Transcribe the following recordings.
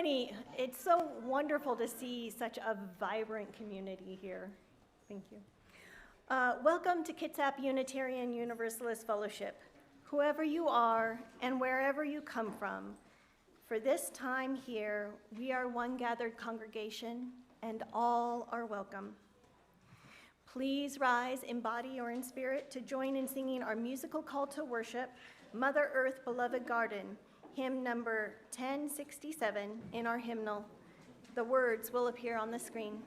it's so wonderful to see such a vibrant community here. Thank you. Welcome to Kitsap Unitarian Universalist Fellowship, whoever you are and wherever you come from. For this time here, we are one gathered congregation and all are welcome. Please rise in body or in spirit to join in singing our musical call to worship, Mother Earth, Beloved Garden, hymn number 1067 in our hymnal. The words will appear on the screen.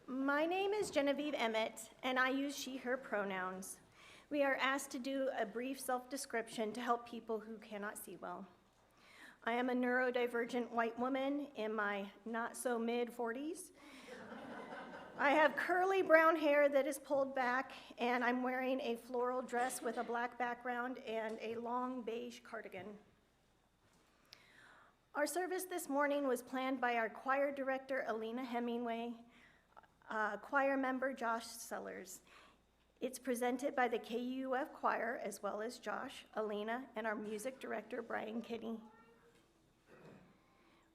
My name is Genevieve Emmett, and I use she, her pronouns. We are asked to do a brief self-description to help people who cannot see well. I am a neurodivergent white woman in my not-so-mid-40s. I have curly brown hair that is pulled back, and I'm wearing a floral dress with a black background and a long beige cardigan. Our service this morning was planned by our choir director, Alina Hemingway, choir member Josh Sellers. It's presented by the KUUF choir, as well as Josh, Alina, and our music director, Brian Kinney.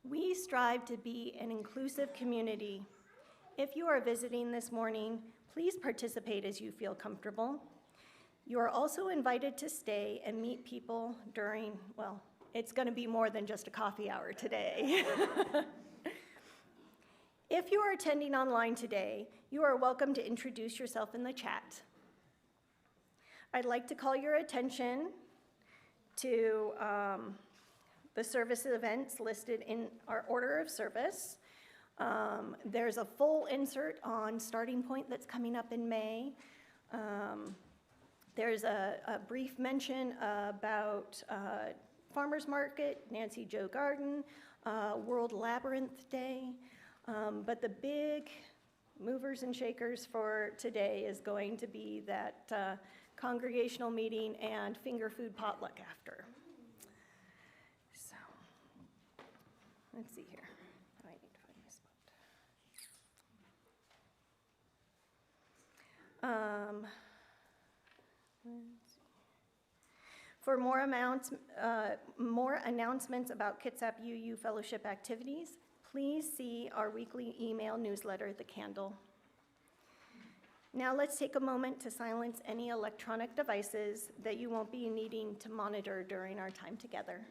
We strive to be an inclusive community. If you are visiting this morning, please participate as you feel comfortable. You are also invited to stay and meet people during, well, it's going to be more than just a coffee hour today. If you are attending online today, you are welcome to introduce yourself in the chat. I'd like to call your attention to the service events listed in our order of service. There's a full insert on Starting Point that's coming up in May. There's a brief mention about Farmers Market, Nancy Joe Garden, World Labyrinth Day. But the big movers and shakers for today is going to be that congregational meeting and finger food potluck after. So, let's see here. I need to find my spot. Let's see. For more announcements about Kitsap UU Fellowship activities, please see our weekly email newsletter, The Candle. Now let's take a moment to silence any electronic devices that you won't be needing to monitor during our time together.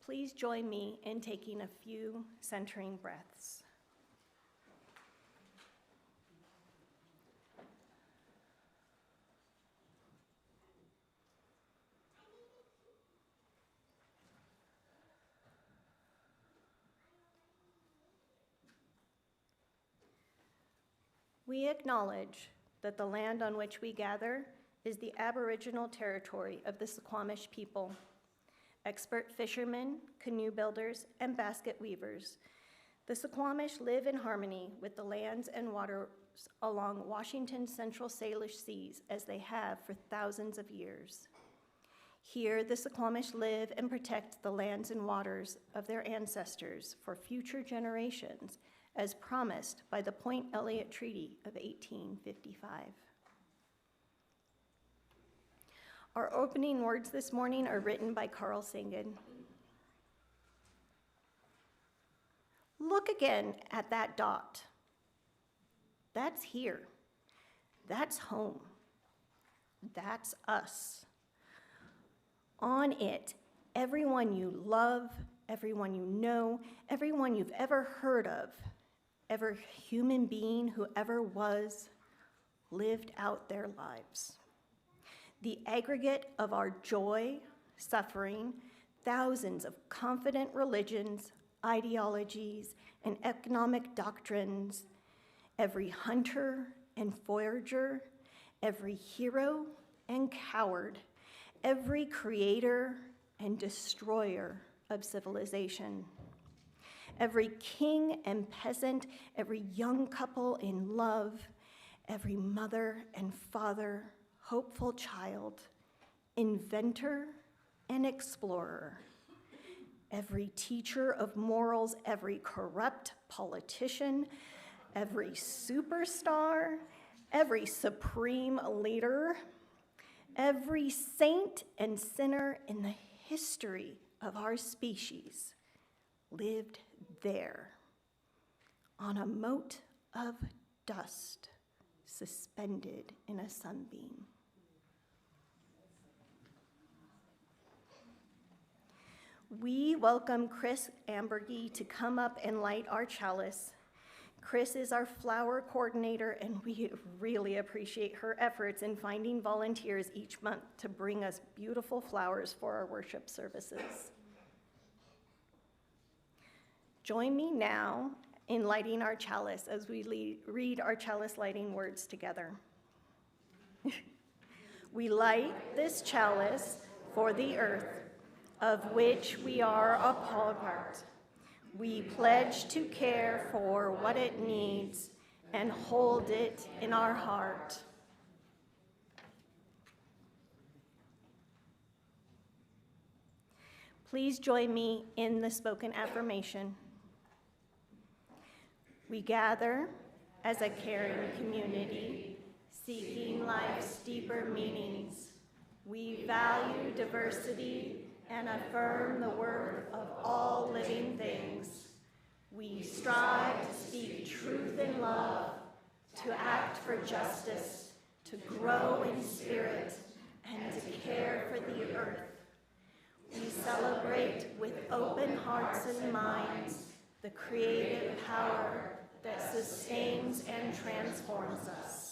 Please join me in taking a few centering breaths. We acknowledge that the land on which we gather is the Aboriginal territory of the Suquamish people. Expert fishermen, canoe builders, and basket weavers, the Suquamish live in harmony with the lands and waters along Washington's Central Salish Seas as they have for thousands of years. Here, the Suquamish live and protect the lands and waters of their ancestors for future generations, as promised by the Point Elliott Treaty of 1855. Our opening words this morning are written by Carl Sagan. Look again at that dot. That's here. That's home. That's us. On it, everyone you love, everyone you know, everyone you've ever heard of, every human being who ever was, lived out their lives. The aggregate of our joy, suffering, thousands of confident religions, ideologies, and economic doctrines, every hunter and forager, every hero and coward, every creator and destroyer of civilization. Every king and peasant, every young couple in love, every mother and father, hopeful child, inventor and explorer, every teacher of morals, every corrupt politician, every superstar, every supreme leader, every saint and sinner in the history of our species lived there, on a mote of dust suspended in a sunbeam. We welcome Chris Ambergy to come up and light our chalice. Chris is our flower coordinator, and we really appreciate her efforts in finding volunteers each month to bring us beautiful flowers for our worship services. Join me now in lighting our chalice as we read our chalice lighting words together. We light this chalice for the earth, of which we are a part. We pledge to care for what it needs and hold it in our heart. Please join me in the spoken affirmation. We gather as a caring community, seeking life's deeper meanings. We value diversity and affirm the worth of all living things. We strive to speak truth in love, to act for justice, to grow in spirit, and to care for the earth. We celebrate with open hearts and minds the creative power that sustains and transforms us.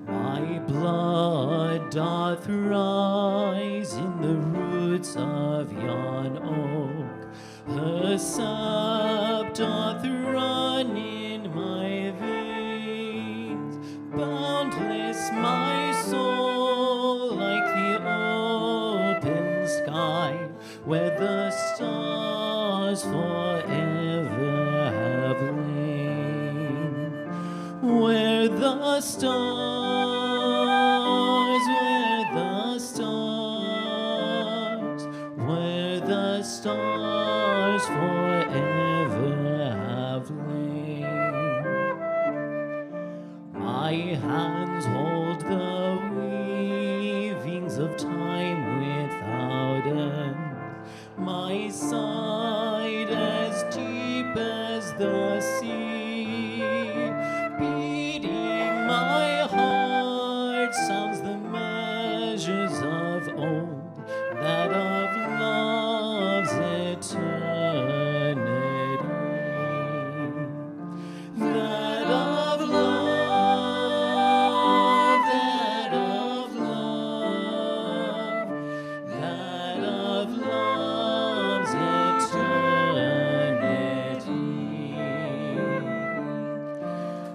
My blood doth rise in the roots of yon oak. Her sap doth run in my veins. Boundless my soul like the open sky, where the stars forever have lain. Where the stars forever have lain. hands hold the weavings of time without end. My side as deep as the sea, beating my heart sounds the measures of old, that of love's eternity. That of love, that of love, that of love's eternity.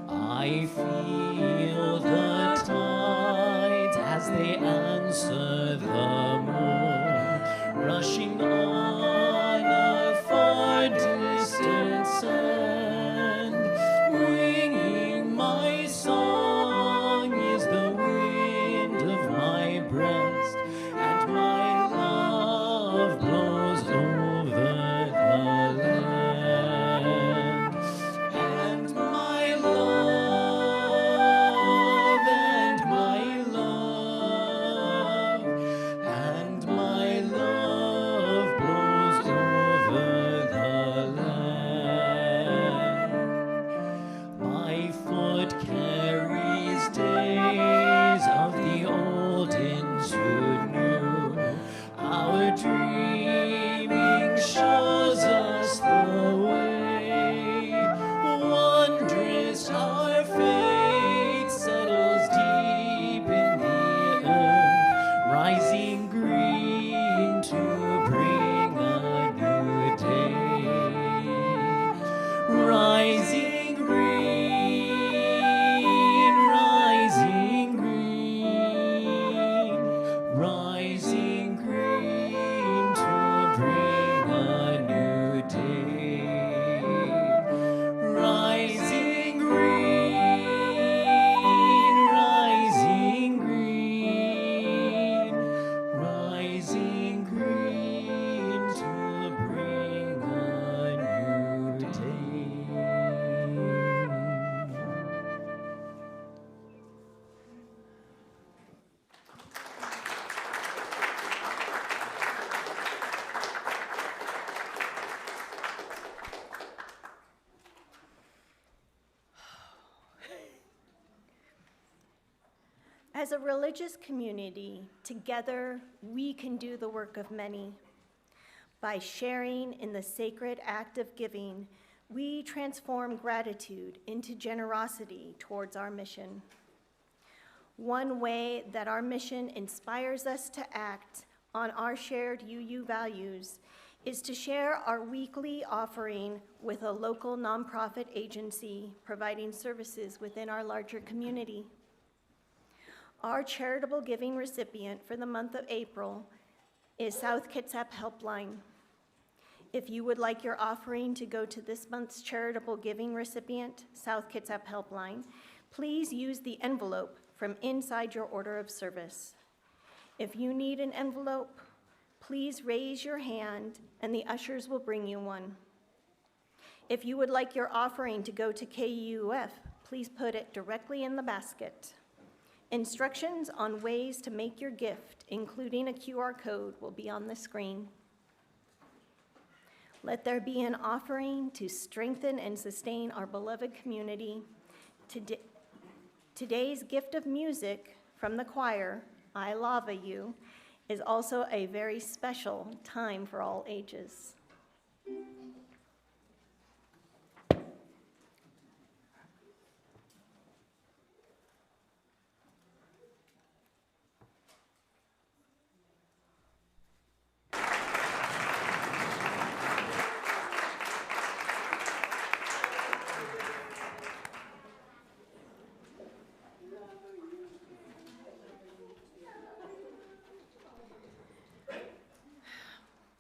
I feel the tides as they answer the moon, rushing on a far distant sand. Winging my song is the wind of my breast, and my love blows over the land. And my love, and my love, and my love blows over the land. My foot carries days of the old into new. Our dreaming shows us the way. Wondrous our fate settles deep in the earth, rising green to bring a new day. Rising green, rising green, rising green to bring a new day. Rising green, rising green, rising green to bring a new day. As a religious community, together we can do the work of many. By sharing in the sacred act of giving, we transform gratitude into generosity towards our mission. One way that our mission inspires us to act on our shared UU values is to share our weekly offering with a local nonprofit agency providing services within our larger community. Our charitable giving recipient for the month of April is South Kitsap Helpline. If you would like your offering to go to this month's charitable giving recipient, South Kitsap Helpline, please use the envelope from inside your order of service. If you need an envelope, please raise your hand and the ushers will bring you one. If you would like your offering to go to KUUF, please put it directly in the basket. Instructions on ways to make your gift, including a QR code, will be on the screen. Let there be an offering to strengthen and sustain our beloved community. Today's gift of music from the choir, I Lava You, is also a very special time for all ages.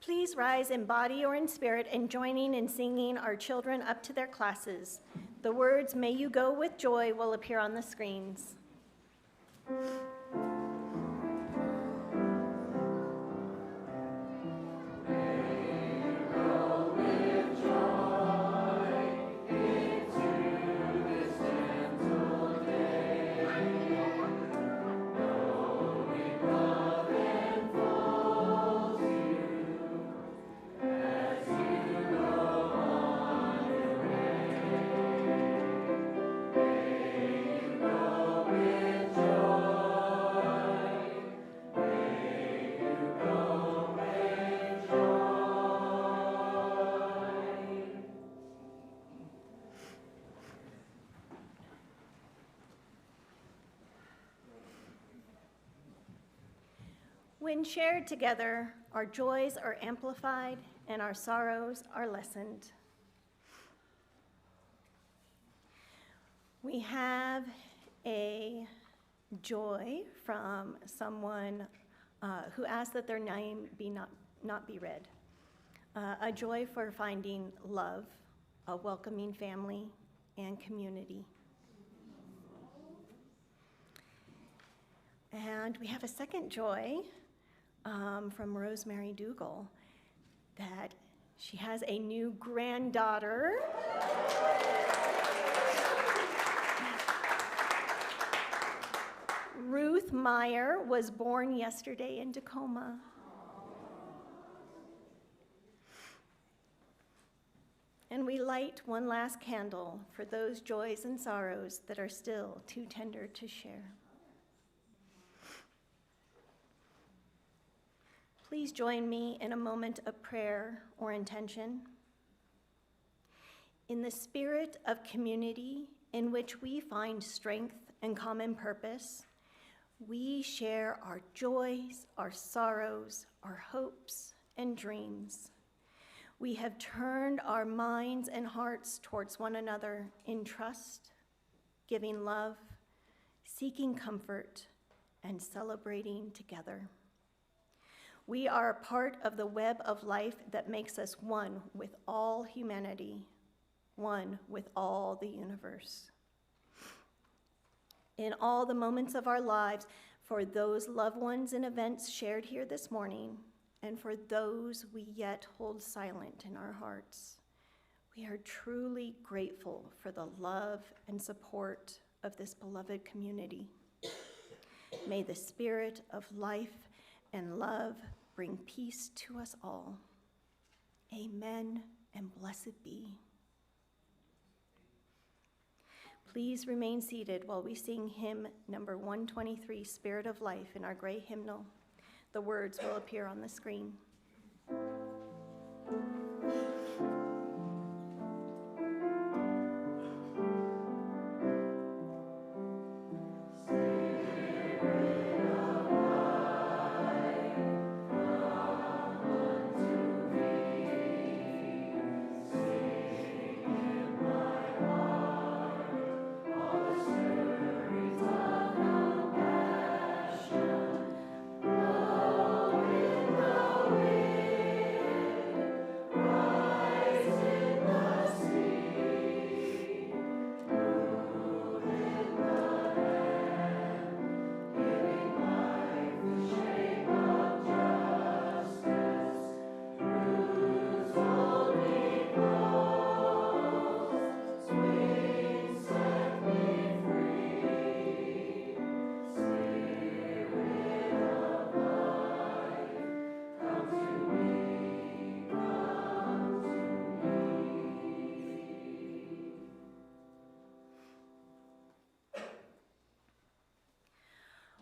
Please rise in body or in spirit and joining in singing our children up to their classes. The words, "May you go with joy," will appear on the screens. When shared together, our joys are amplified and our sorrows are lessened. We have a joy from someone who asked that their name not be read. A joy for finding love, a welcoming family, and community. And we have a second joy from Rosemary Dougal, that she has a new granddaughter. Ruth Meyer was born yesterday in Tacoma. And we light one last candle for those joys and sorrows that are still too tender to share. Please join me in a moment of prayer or intention. In the spirit of community in which we find strength and common purpose, we share our joys, our sorrows, our hopes, and dreams. We have turned our minds and hearts towards one another in trust, giving love, seeking comfort, and celebrating together. We are a part of the web of life that makes us one with all humanity, one with all the universe. In all the moments of our lives, for those loved ones and events shared here this morning, and for those we yet hold silent in our hearts, we are truly grateful for the love and support of this beloved community. May the spirit of life and love bring peace to us all. Amen and blessed be. Please remain seated while we sing hymn number 123, Spirit of Life, in our gray hymnal. The words will appear on the screen.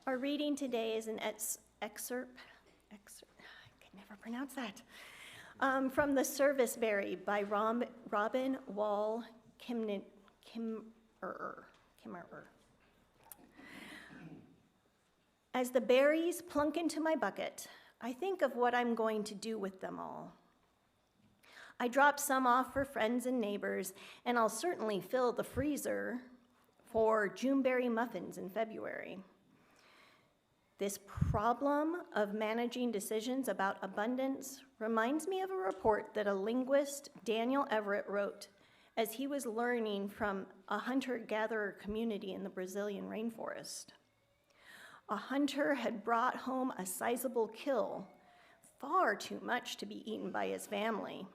Our reading today is an excerpt, I can never pronounce that, from the Serviceberry by Robin Wall Kimmerer. As the berries plunk into my bucket, I think of what I'm going to do with them all. I drop some off for friends and neighbors, and I'll certainly fill the freezer for Juneberry muffins in February. This problem of managing decisions about abundance reminds me of a report that a linguist, Daniel Everett, wrote as he was learning from a hunter-gatherer community in the Brazilian rainforest. A hunter had brought home a sizable kill, far too much to be eaten by his family.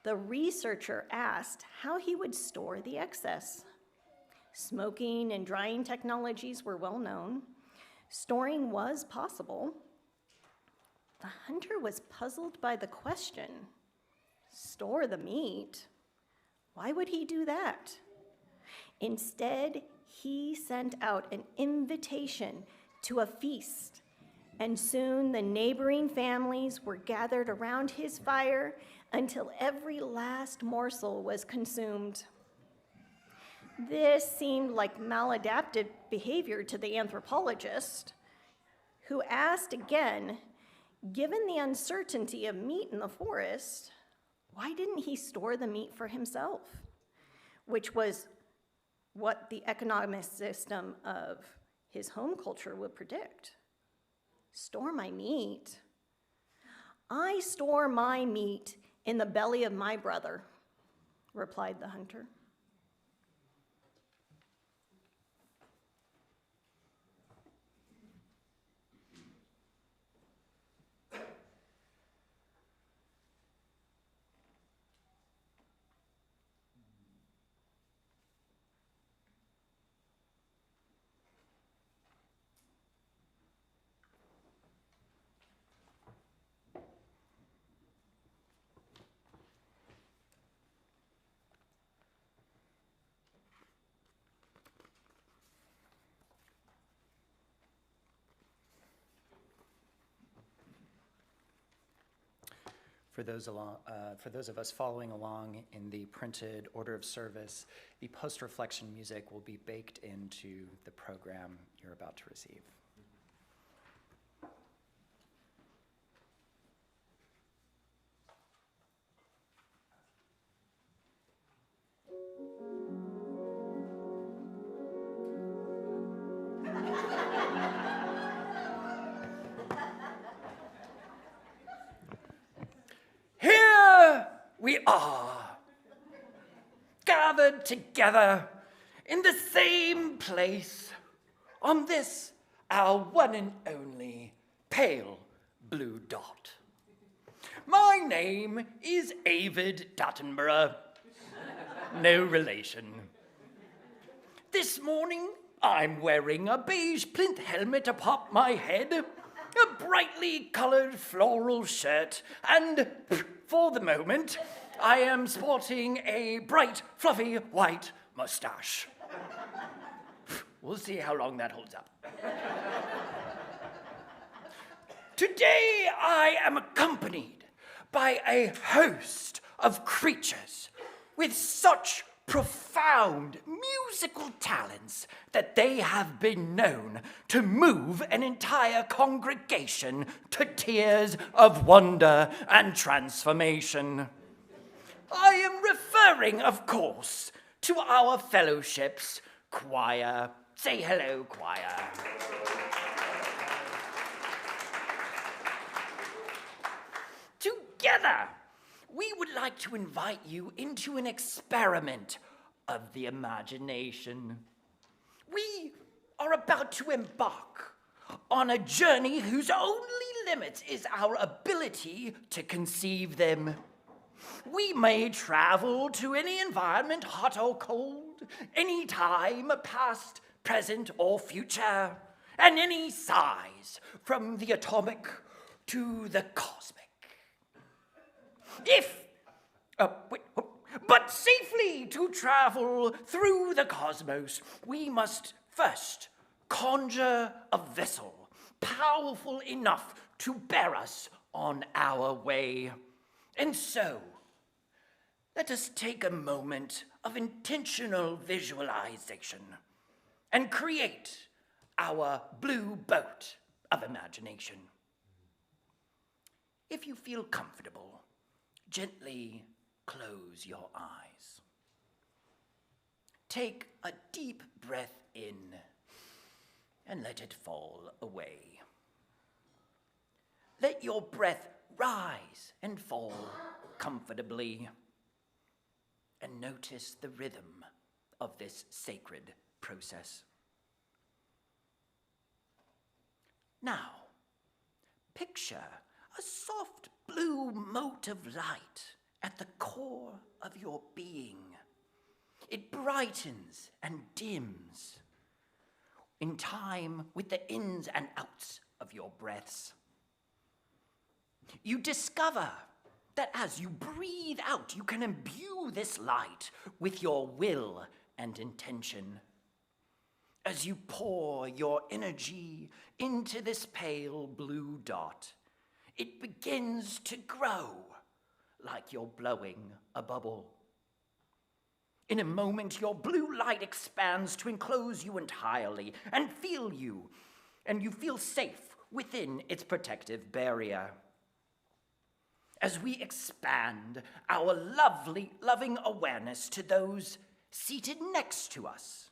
The researcher asked how he would store the excess. Smoking and drying technologies were well known. Storing was possible. The hunter was puzzled by the question, store the meat? Why would he do that? Instead, he sent out an invitation to a feast, and soon the neighboring families were gathered around his fire until every last morsel was consumed. This seemed like maladaptive behavior to the anthropologist, who asked again, given the uncertainty of meat in the forest, why didn't he store the meat for himself? Which was what the economic system of his home culture would predict. Store my meat? I store my meat in the belly of my brother, replied the hunter. For those of us following along in the printed order of service, the post-reflection music will be baked into the program you're about to receive. We are gathered together in the same place on this, our one and only pale blue dot. My name is Avid Dattenborough, no relation. This morning, I'm wearing a beige plinth helmet atop my head, a brightly colored floral shirt, and for the moment, I am sporting a bright, fluffy, white mustache. We'll see how long that holds up. Today, I am accompanied by a host of creatures with such profound musical talents that they have been known to move an entire congregation to tears of wonder and transformation. I am referring, of course, to our fellowship's choir. Say hello, choir. Together, we would like to invite you into an experiment of the imagination. We are about to embark on a journey whose only limit is our ability to conceive them. We may travel to any environment, hot or cold, any time, past, present, or future, and any size, from the atomic to the cosmic. But safely to travel through the cosmos, we must first conjure a vessel powerful enough to bear us on our way. And so, let us take a moment of intentional visualization and create our blue boat of imagination. If you feel comfortable, gently close your eyes. Take a deep breath in and let it fall away. Let your breath rise and fall comfortably, and notice the rhythm of this sacred process. Now, picture a soft blue mote of light at the core of your being. It brightens and dims in time with the ins and outs of your breaths. You discover that as you breathe out, you can imbue this light with your will and intention. As you pour your energy into this pale blue dot, it begins to grow like you're blowing a bubble. In a moment, your blue light expands to enclose you entirely and you feel safe within its protective barrier. As we expand our loving awareness to those seated next to us,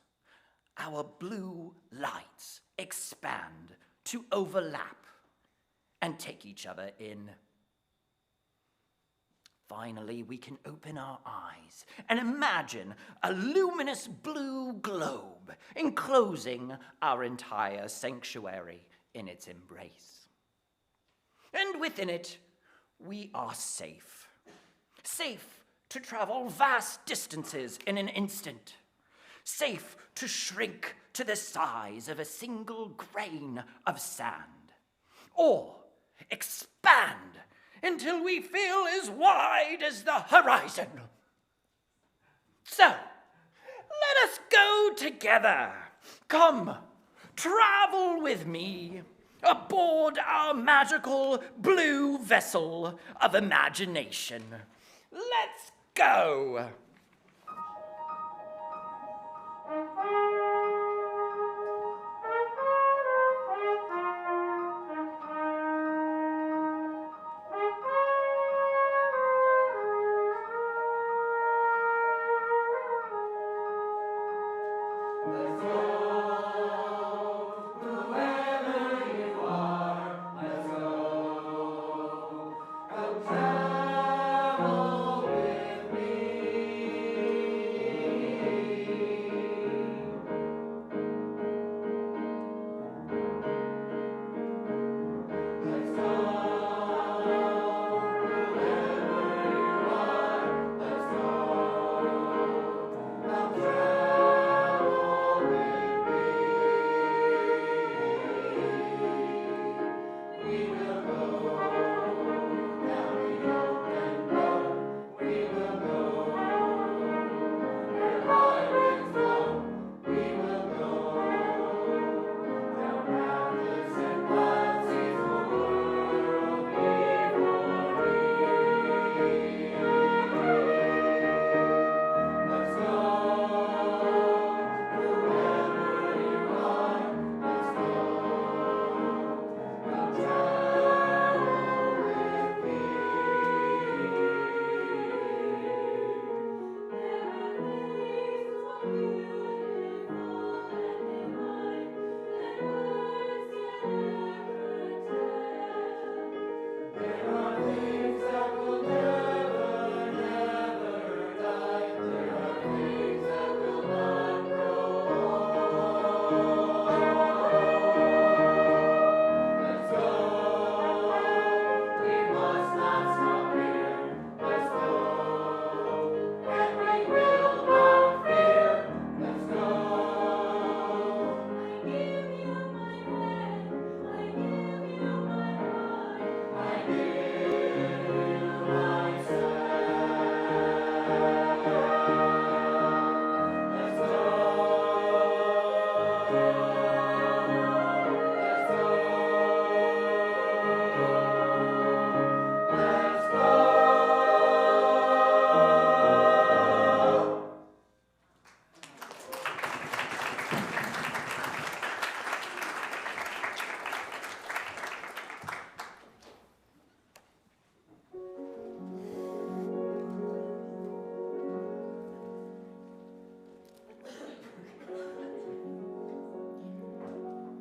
our blue lights expand to overlap and take each other in. Finally, we can open our eyes and imagine a luminous blue globe enclosing our entire sanctuary in its embrace. And within it, we are safe. Safe to travel vast distances in an instant. Safe to shrink to the size of a single grain of sand. Or expand until we feel as wide as the horizon. So, let us go together. Come, travel with me aboard our magical blue vessel of imagination. Let's go.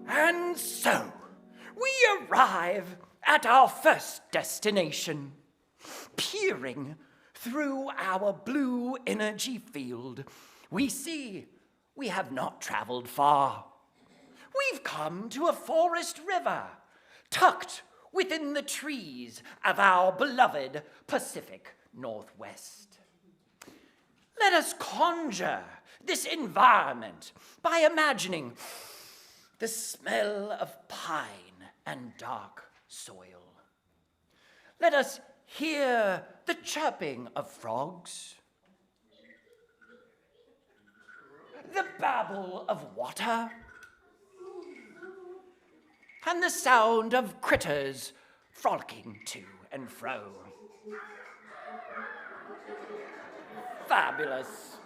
And so, we arrive at our first destination. Peering through our blue energy field, we see we have not traveled far. We've come to a forest river, tucked within the trees of our beloved Pacific Northwest. Let us conjure this environment by imagining the smell of pine and dark soil. Let us hear the chirping of frogs, the babble of water, and the sound of critters frolicking to and fro. Fabulous.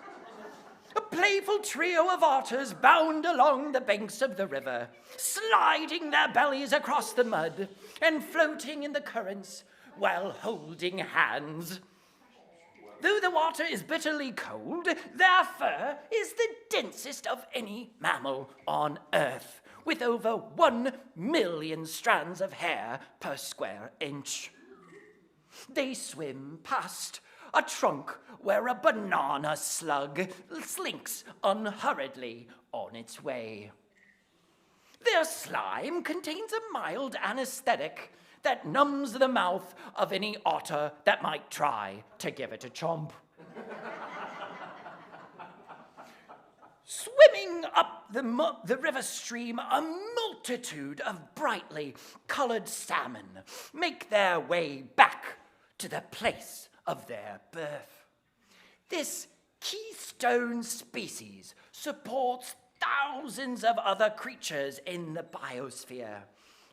A playful trio of otters bound along the banks of the river, sliding their bellies across the mud and floating in the currents while holding hands. Though the water is bitterly cold, their fur is the densest of any mammal on Earth, with over 1 million strands of hair per square inch. They swim past a trunk where a banana slug slinks unhurriedly on its way. Their slime contains a mild anesthetic that numbs the mouth of any otter that might try to give it a chomp. Swimming up the river stream, a multitude of brightly colored salmon make their way back to the place of their birth. This keystone species supports thousands of other creatures in the biosphere,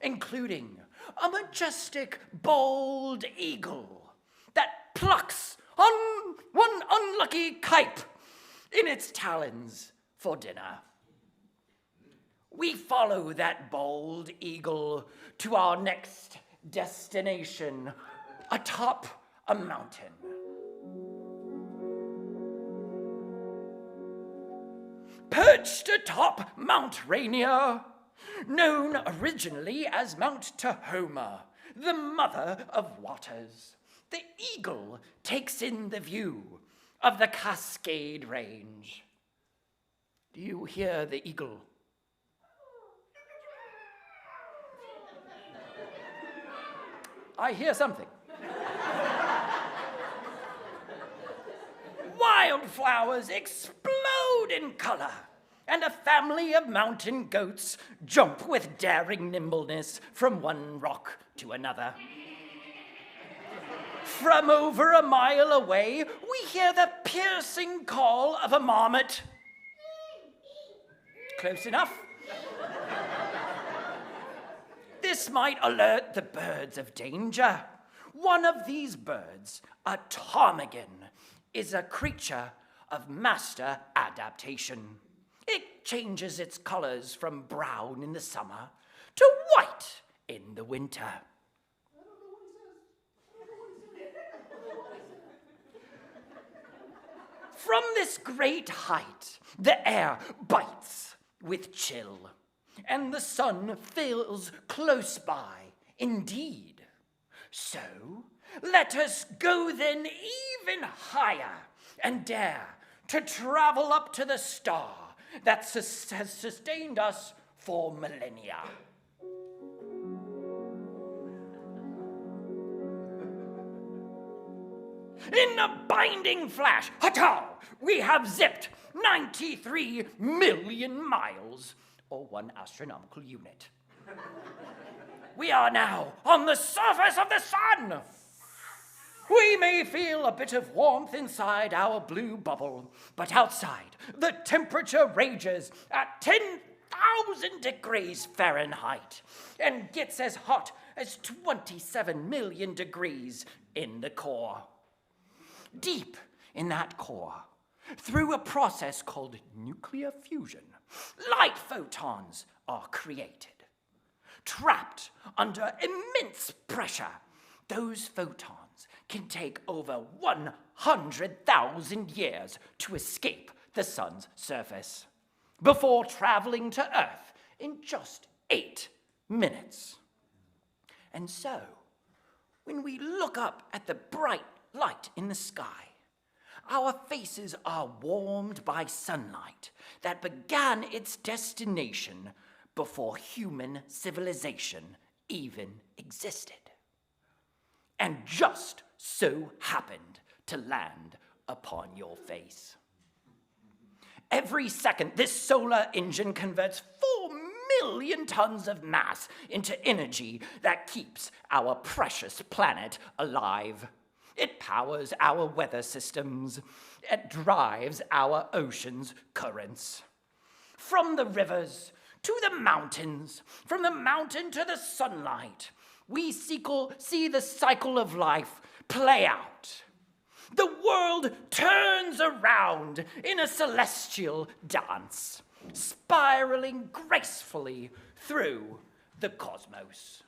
including a majestic, bold eagle that plucks on one unlucky kite in its talons for dinner. We follow that bold eagle to our next destination, atop a mountain. Perched atop Mount Rainier, known originally as Mount Tahoma, the mother of waters, the eagle takes in the view of the Cascade Range. Do you hear the eagle? I hear something. Wildflowers explode in color, and a family of mountain goats jump with daring nimbleness from one rock to another. From over a mile away, we hear the piercing call of a marmot. Close enough. This might alert the birds of danger. One of these birds, a ptarmigan, is a creature of master adaptation. It changes its colors from brown in the summer to white in the winter. From this great height, the air bites with chill, and the sun feels close by indeed. So, let us go then even higher and dare to travel up to the star that has sustained us for millennia. In a binding flash, hata, we have zipped 93 million miles, or 1 astronomical unit. We are now on the surface of the sun. We may feel a bit of warmth inside our blue bubble, but outside, the temperature rages at 10,000 degrees Fahrenheit and gets as hot as 27 million degrees in the core. Deep in that core, through a process called nuclear fusion, light photons are created. Trapped under immense pressure, those photons can take over 100,000 years to escape the sun's surface before traveling to Earth in just 8 minutes. And so, when we look up at the bright light in the sky, our faces are warmed by sunlight that began its destination before human civilization even existed, and just so happened to land upon your face. Every second, this solar engine converts 4 million tons of mass into energy that keeps our precious planet alive. It powers our weather systems. It drives our ocean's currents. From the rivers to the mountains, from the mountain to the sunlight, we see the cycle of life play out. the world turns around in a celestial dance, spiraling gracefully through the cosmos.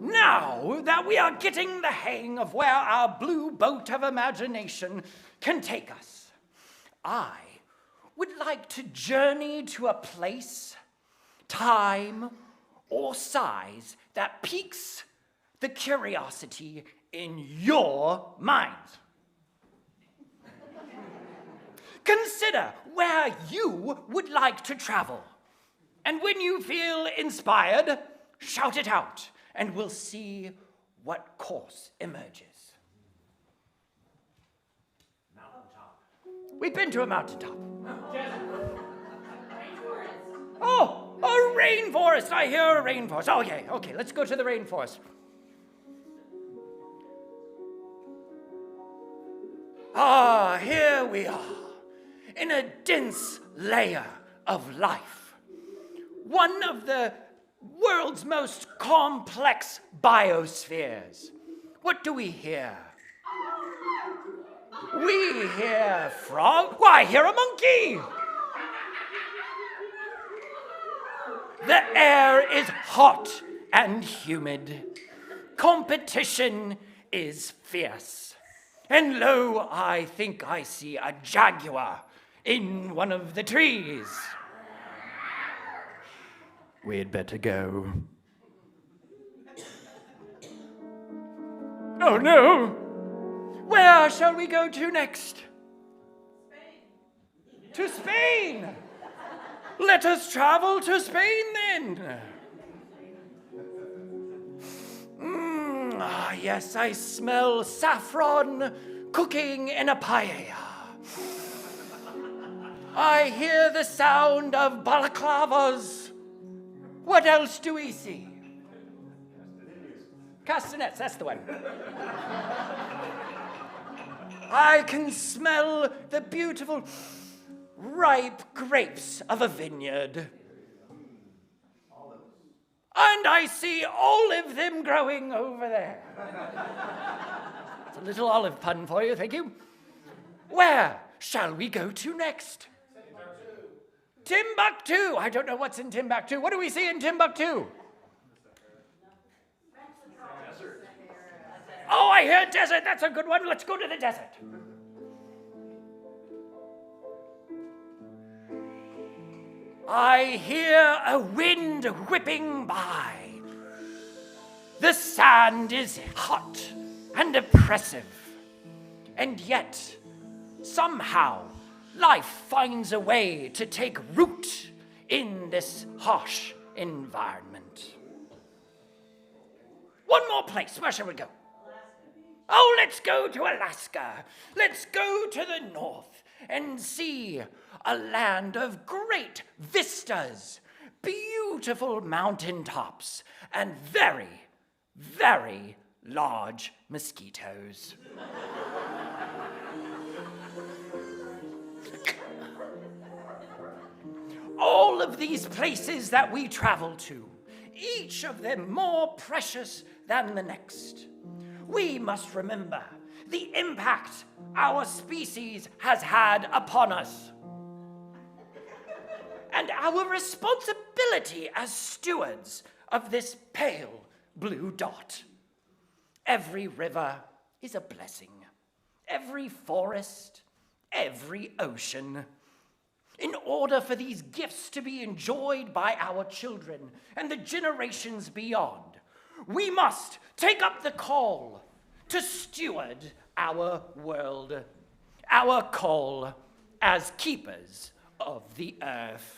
Now that we are getting the hang of where our blue boat of imagination can take us, I would like to journey to a place, time, or size that piques the curiosity in your minds. Consider where you would like to travel, and when you feel inspired, shout it out, and we'll see what course emerges. Mountaintop. We've been to a mountaintop. Oh, a rainforest. I hear a rainforest. Okay, let's go to the rainforest. Ah, here we are, in a dense layer of life. One of the world's most complex biospheres. What do we hear? We hear frog. Why, I hear a monkey. The air is hot and humid. Competition is fierce. And lo, I think I see a jaguar in one of the trees. We'd better go. Oh no! Where shall we go to next? Spain. To Spain! Let us travel to Spain then. Yes, I smell saffron cooking in a paella. I hear the sound of balaclavas. What else do we see? Castanets, that's the one. I can smell the beautiful, ripe grapes of a vineyard. And I see all of them growing over there. It's a little olive pun for you, thank you. Where shall we go to next? Timbuktu. I don't know what's in Timbuktu. What do we see in Timbuktu? Oh, I hear desert. That's a good one. Let's go to the desert. I hear a wind whipping by. The sand is hot and oppressive. And yet, somehow, life finds a way to take root in this harsh environment. One more place. Where shall we go? Oh, let's go to Alaska. Let's go to the north and see a land of great vistas, beautiful mountaintops, and very, very large mosquitoes. All of these places that we travel to, each of them more precious than the next. We must remember the impact our species has had upon us, and our responsibility as stewards of this pale blue dot. Every river is a blessing, every forest, every ocean. In order for these gifts to be enjoyed by our children and the generations beyond, we must take up the call to steward our world, our call as keepers of the earth.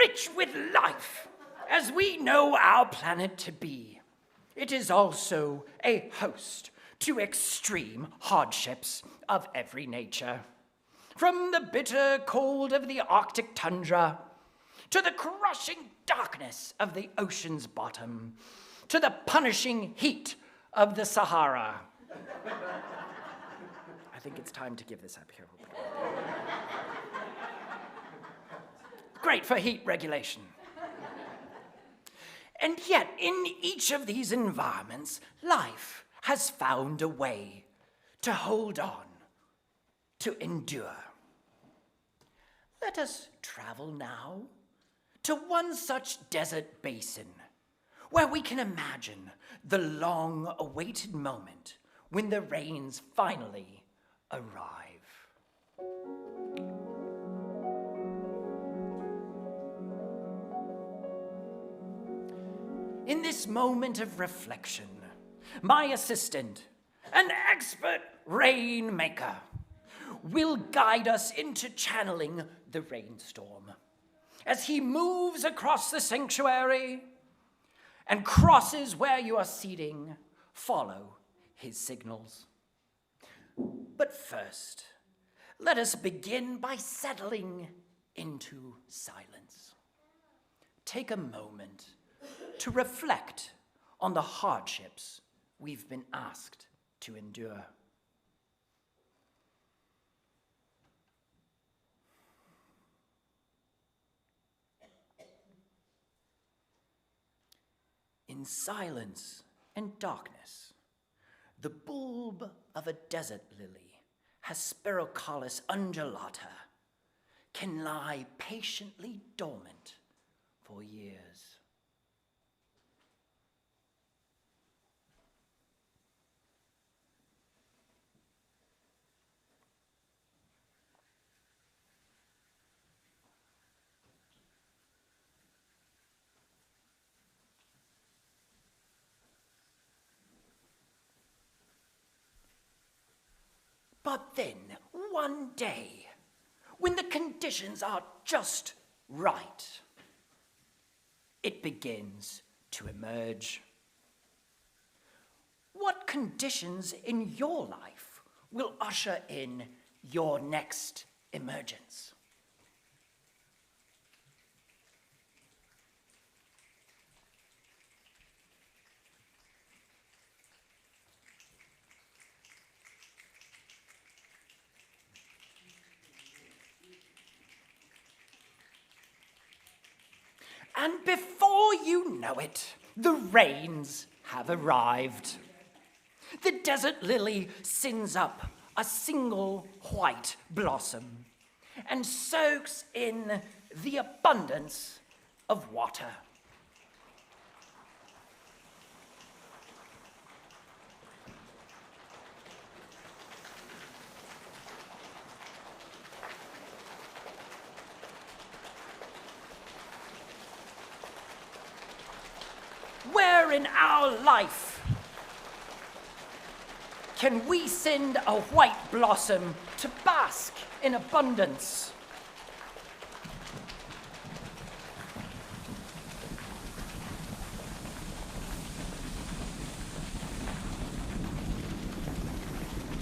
rich with life, as we know our planet to be, it is also a host to extreme hardships of every nature. From the bitter cold of the Arctic tundra, to the crushing darkness of the ocean's bottom, to the punishing heat of the Sahara. I think it's time to give this up here. Great for heat regulation. And yet, in each of these environments, life has found a way to hold on, to endure. Let us travel now to one such desert basin where we can imagine the long-awaited moment when the rains finally arrive. In this moment of reflection, my assistant, an expert rainmaker, will guide us into channeling the rainstorm as he moves across the sanctuary and crosses where you are seating. Follow his signals. But first, let us begin by settling into silence. Take a moment to reflect on the hardships we've been asked to endure. In silence and darkness, the bulb of a desert lily, Hesperocallis undulata, can lie patiently dormant for years. But then, one day, when the conditions are just right, it begins to emerge. What conditions in your life will usher in your next emergence? And before you know it, the rains have arrived. The desert lily sends up a single white blossom and soaks in the abundance of water. Where in our life can we send a white blossom to bask in abundance?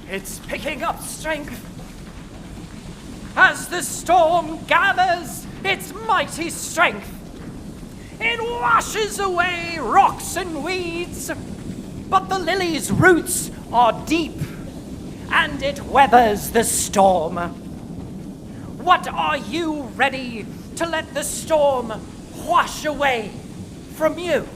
It's picking up strength as the storm gathers its mighty strength. It washes away rocks and weeds, but the lily's roots are deep, and it weathers the storm. What are you ready to let the storm wash away from you?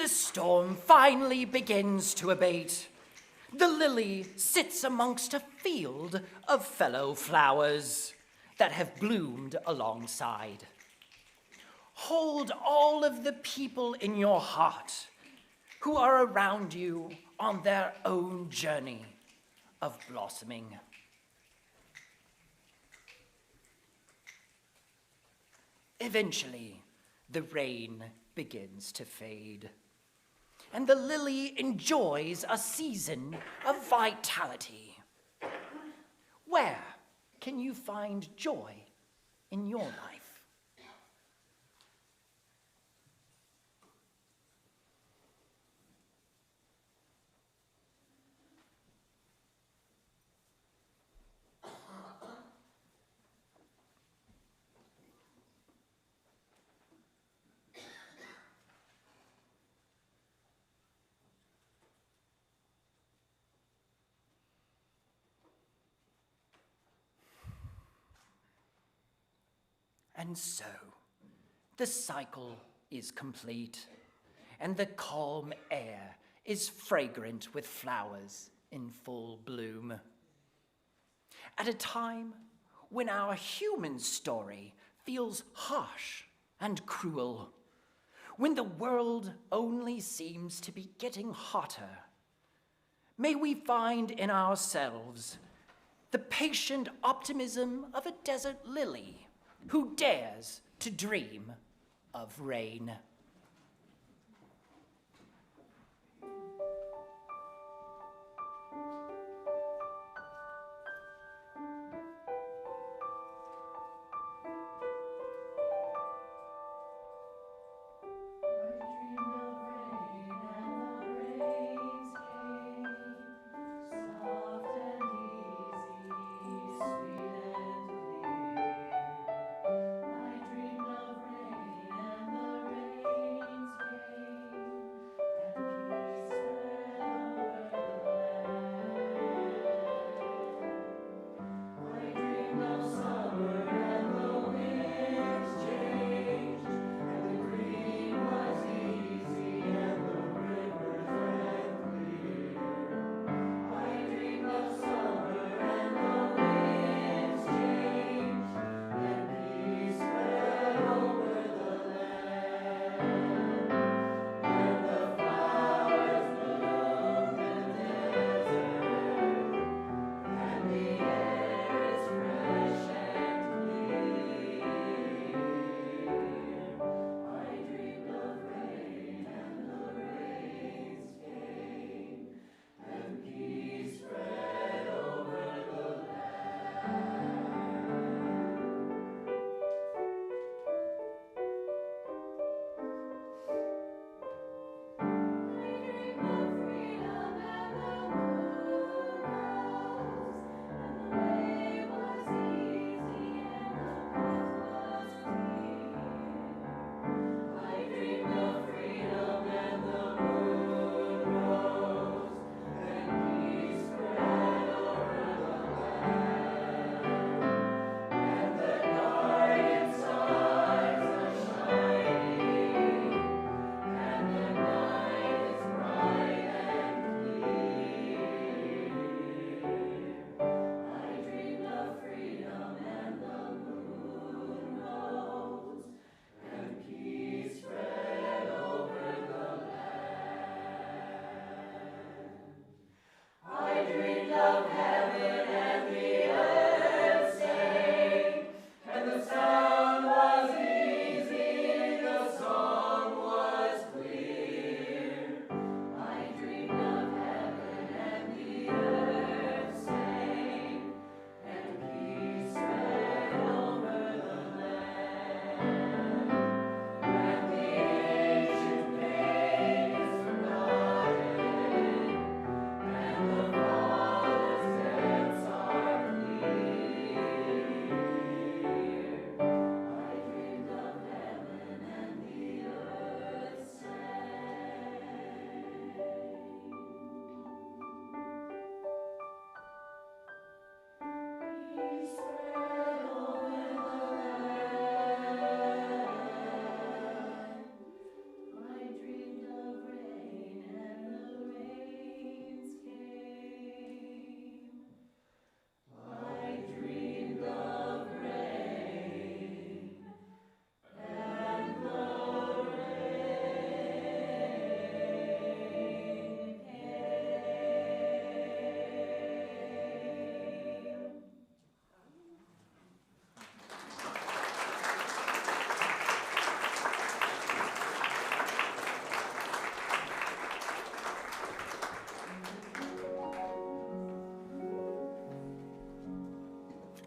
the storm finally begins to abate, the lily sits amongst a field of fellow flowers that have bloomed alongside. Hold all of the people in your heart who are around you on their own journey of blossoming. Eventually, the rain begins to fade, and the lily enjoys a season of vitality. Where can you find joy in your life? And so, the cycle is complete, and the calm air is fragrant with flowers in full bloom. At a time when our human story feels harsh and cruel, when the world only seems to be getting hotter, may we find in ourselves the patient optimism of a desert lily who dares to dream of rain.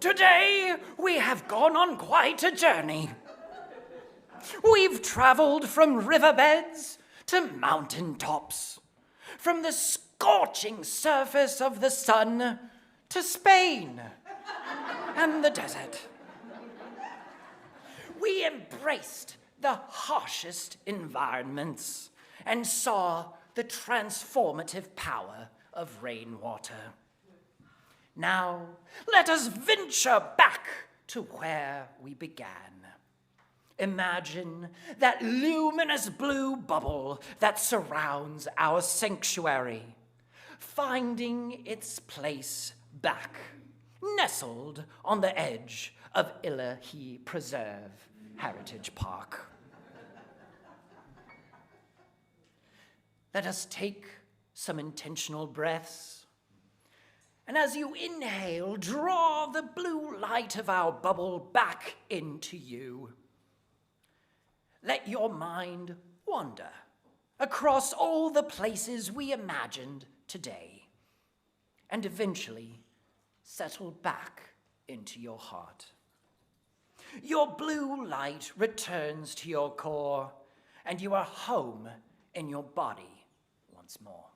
Today, we have gone on quite a journey. We've traveled from riverbeds to mountain tops, from the scorching surface of the sun to Spain and the desert. We embraced the harshest environments and saw the transformative power of rainwater. Now, let us venture back to where we began. Imagine that luminous blue bubble that surrounds our sanctuary, finding its place back, nestled on the edge of Ilahi Preserve Heritage Park. Let us take some intentional breaths. And as you inhale, draw the blue light of our bubble back into you. Let your mind wander across all the places we imagined today, and eventually settle back into your heart. Your blue light returns to your core, and you are home in your body once more.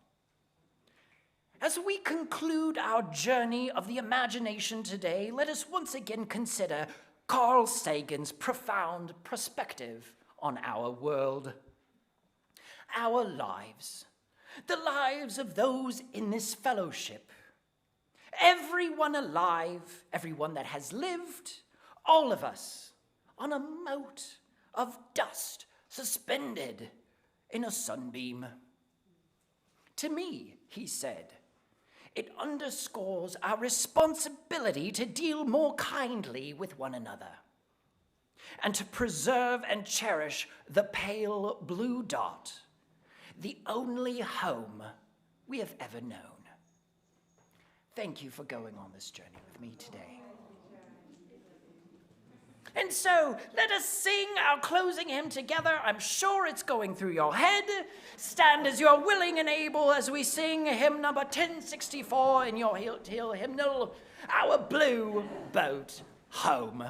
As we conclude our journey of the imagination today, let us once again consider Carl Sagan's profound perspective on our world. Our lives, the lives of those in this fellowship, everyone alive, everyone that has lived, all of us, on a mote of dust suspended in a sunbeam. To me, he said, it underscores our responsibility to deal more kindly with one another and to preserve and cherish the pale blue dot, the only home we have ever known. Thank you for going on this journey with me today. And so, let us sing our closing hymn together. I'm sure it's going through your head. Stand as you're willing and able as we sing hymn number 1064 in your Hill hymnal, Our Blue Boat Home.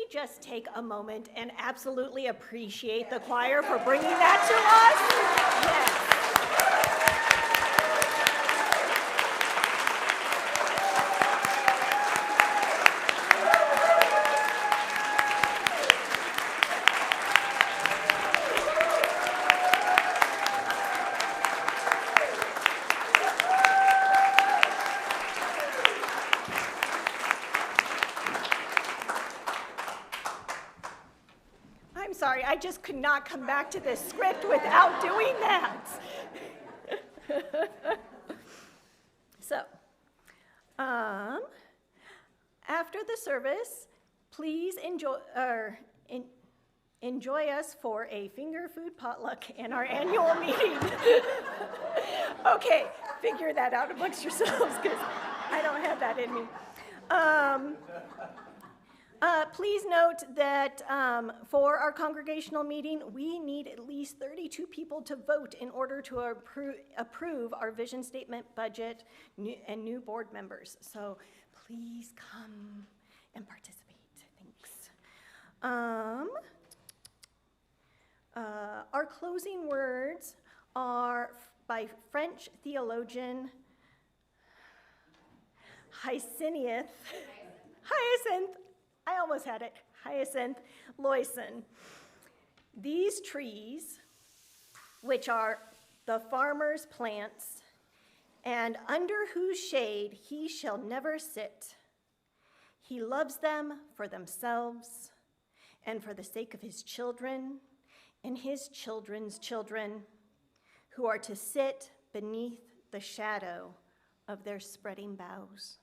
just take a moment and absolutely appreciate the choir for bringing that to us? Yes. I'm sorry, I just could not come back to this script without doing that. So, after the service, please enjoy us for a finger food potluck in our annual meeting. Okay, figure that out amongst yourselves, because I don't have that in me. Please note that for our congregational meeting, we need at least 32 people to vote in order to approve our vision statement, budget, and new board members. So please come and participate. Thanks. Our closing words are by French theologian Hyacinth. I almost had it. Hyacinth Loyson. These trees, which are the farmer's plants, and under whose shade he shall never sit, he loves them for themselves and for the sake of his children and his children's children, who are to sit beneath the shadow of their spreading boughs.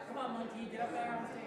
Come on, monkey, get up there on stage.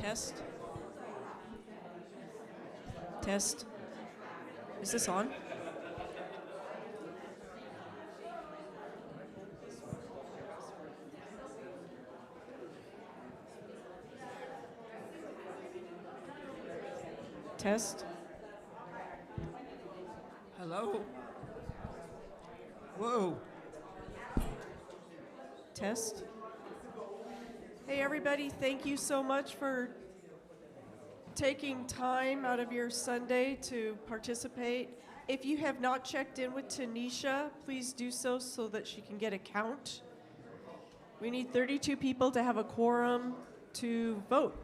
Test. Test. Is this on? Test. Hello? Whoa. Test. Hey everybody, thank you so much for taking time out of your Sunday to participate. If you have not checked in with Tanisha, please do so that she can get a count. We need 32 people to have a quorum to vote.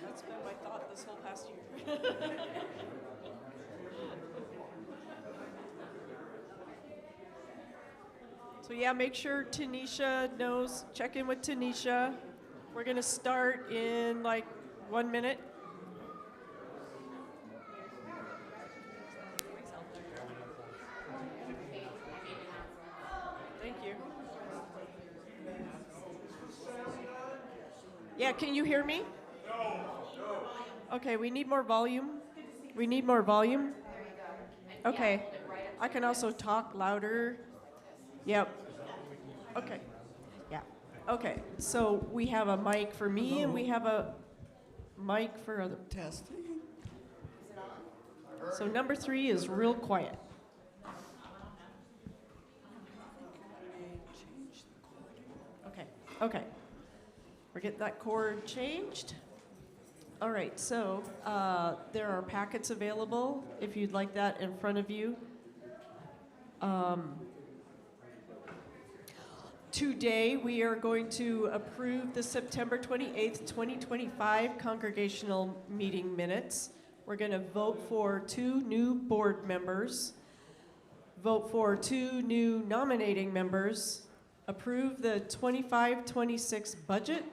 That's been my thought this whole past year. So yeah, make sure Tanisha knows, check in with Tanisha. We're gonna start in like 1 minute. Thank you. Yeah, can you hear me? No. Okay, we need more volume. We need more volume. Okay. I can also talk louder. Yep. Okay. Yeah. Okay. So we have a mic for me and we have a mic for other test. So number 3 is real quiet. Okay. Okay. We're getting that cord changed. All right, so there are packets available if you'd like that in front of you. Today we are going to approve the September 28th, 2025 Congregational Meeting minutes. We're going to vote for 2 new board members, vote for 2 new nominating members, approve the 25-26 budget,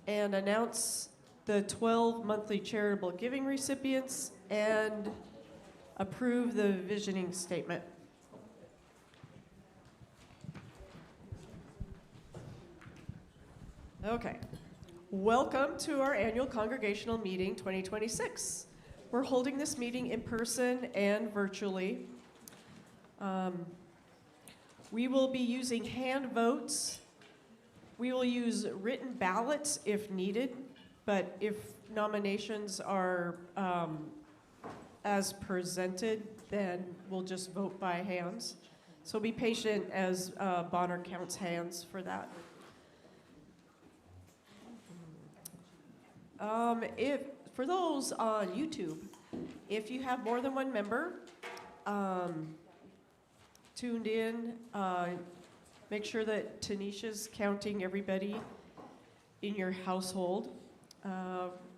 and announce the 12 monthly charitable giving recipients, and approve the visioning statement. Okay. Welcome to our annual Congregational Meeting 2026. We're holding this meeting in person and virtually. We will be using hand votes. We will use written ballots if needed, but if nominations are as presented, then we'll just vote by hands. So be patient as Bonner counts hands for that. If for those on YouTube, if you have more than 1 member tuned in, make sure that Tanisha's counting everybody in your household.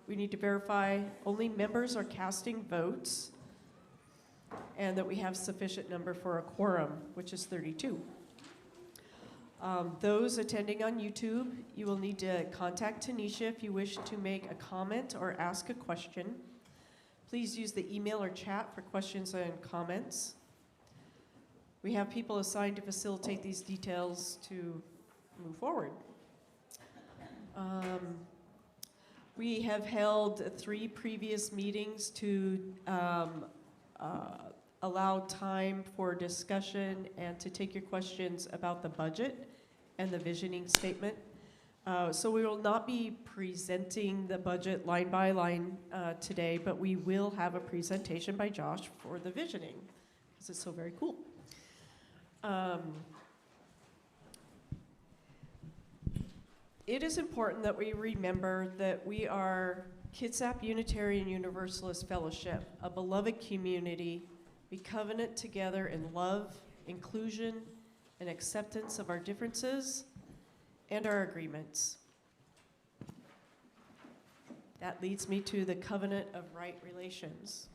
We need to verify only members are casting votes and that we have sufficient number for a quorum, which is 32. Those attending on YouTube, you will need to contact Tanisha if you wish to make a comment or ask a question. Please use the email or chat for questions and comments. We have people assigned to facilitate these details to move forward. We have held 3 previous meetings to allow time for discussion and to take your questions about the budget and the visioning statement. So we will not be presenting the budget line by line today, but we will have a presentation by Josh for the visioning, because it's so very cool. It is important that we remember that we are Kitsap Unitarian Universalist Fellowship, a beloved community. We covenant together in love, inclusion, and acceptance of our differences and our agreements. That leads me to the covenant of right relations.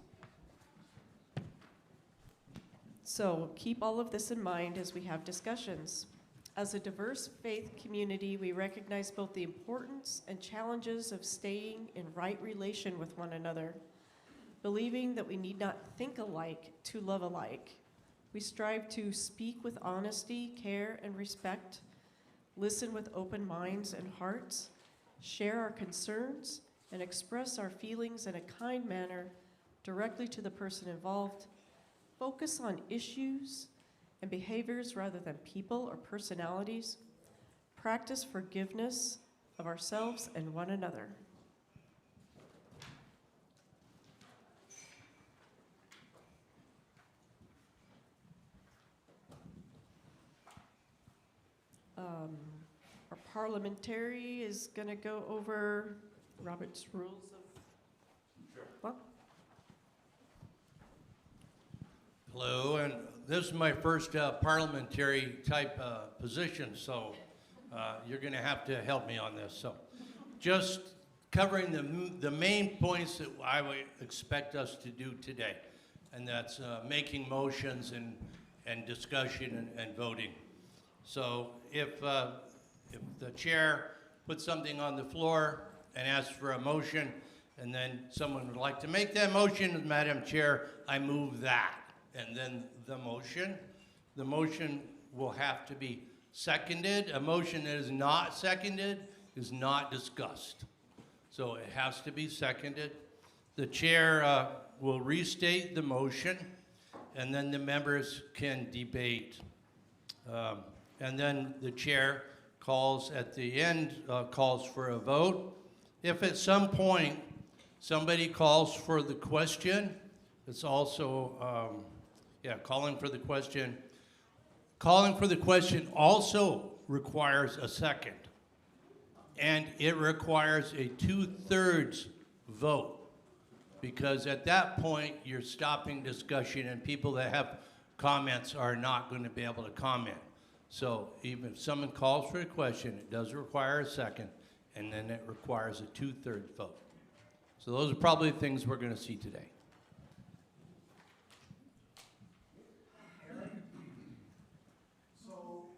So keep all of this in mind as we have discussions. As a diverse faith community, we recognize both the importance and challenges of staying in right relation with one another, believing that we need not think alike to love alike. We strive to speak with honesty, care, and respect, listen with open minds and hearts, share our concerns, and express our feelings in a kind manner directly to the person involved, focus on issues and behaviors rather than people or personalities, practice forgiveness of ourselves and one another. Our parliamentary is going to go over Robert's rules of... Sure. Well, hello, and this is my first parliamentary type position, so you're going to have to help me on this. So just covering the main points that I would expect us to do today, and that's making motions and discussion and voting. So if the chair puts something on the floor and asks for a motion, and then someone would like to make that motion, Madam Chair, I move that. And then the motion will have to be seconded. A motion that is not seconded is not discussed. So it has to be seconded. The chair will restate the motion, and then the members can debate. And then the chair calls at the end, calls for a vote. If at some point somebody calls for the question, it's also, calling for the question. Calling for the question also requires a second. And it requires a 2/3 vote. Because at that point, you're stopping discussion and people that have comments are not going to be able to comment. So even if someone calls for a question, it does require a second, and then it requires a 2/3 vote. So those are probably the things we're going to see today. So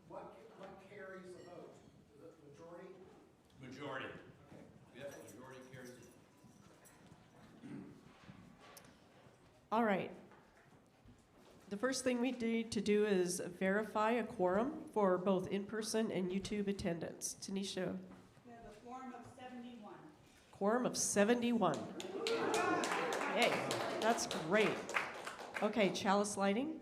what carries the vote? Is it majority? Majority. Yes, majority carries it. all right. The first thing we need to do is verify a quorum for both in-person and YouTube attendance. Tanisha? We have a quorum of 71. Quorum of 71. Yay, that's great. Okay, chalice lighting.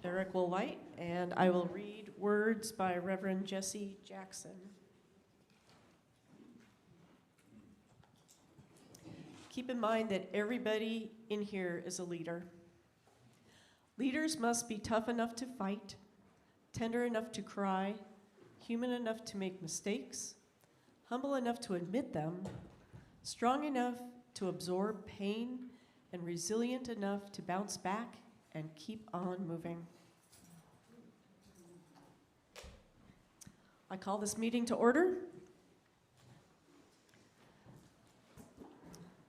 Eric will light, and I will read words by Reverend Jesse Jackson. Keep in mind that everybody in here is a leader. Leaders must be tough enough to fight, tender enough to cry, human enough to make mistakes, humble enough to admit them, strong enough to absorb pain, and resilient enough to bounce back and keep on moving. I call this meeting to order.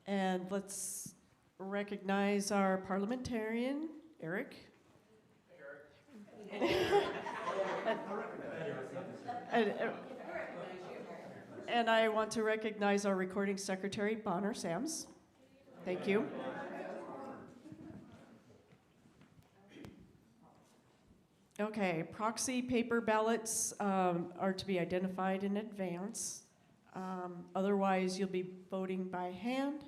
And let's recognize our parliamentarian, Eric. And I want to recognize our recording secretary, Bonner Sams. Thank you. Okay, proxy paper ballots are to be identified in advance. Otherwise, you'll be voting by hand.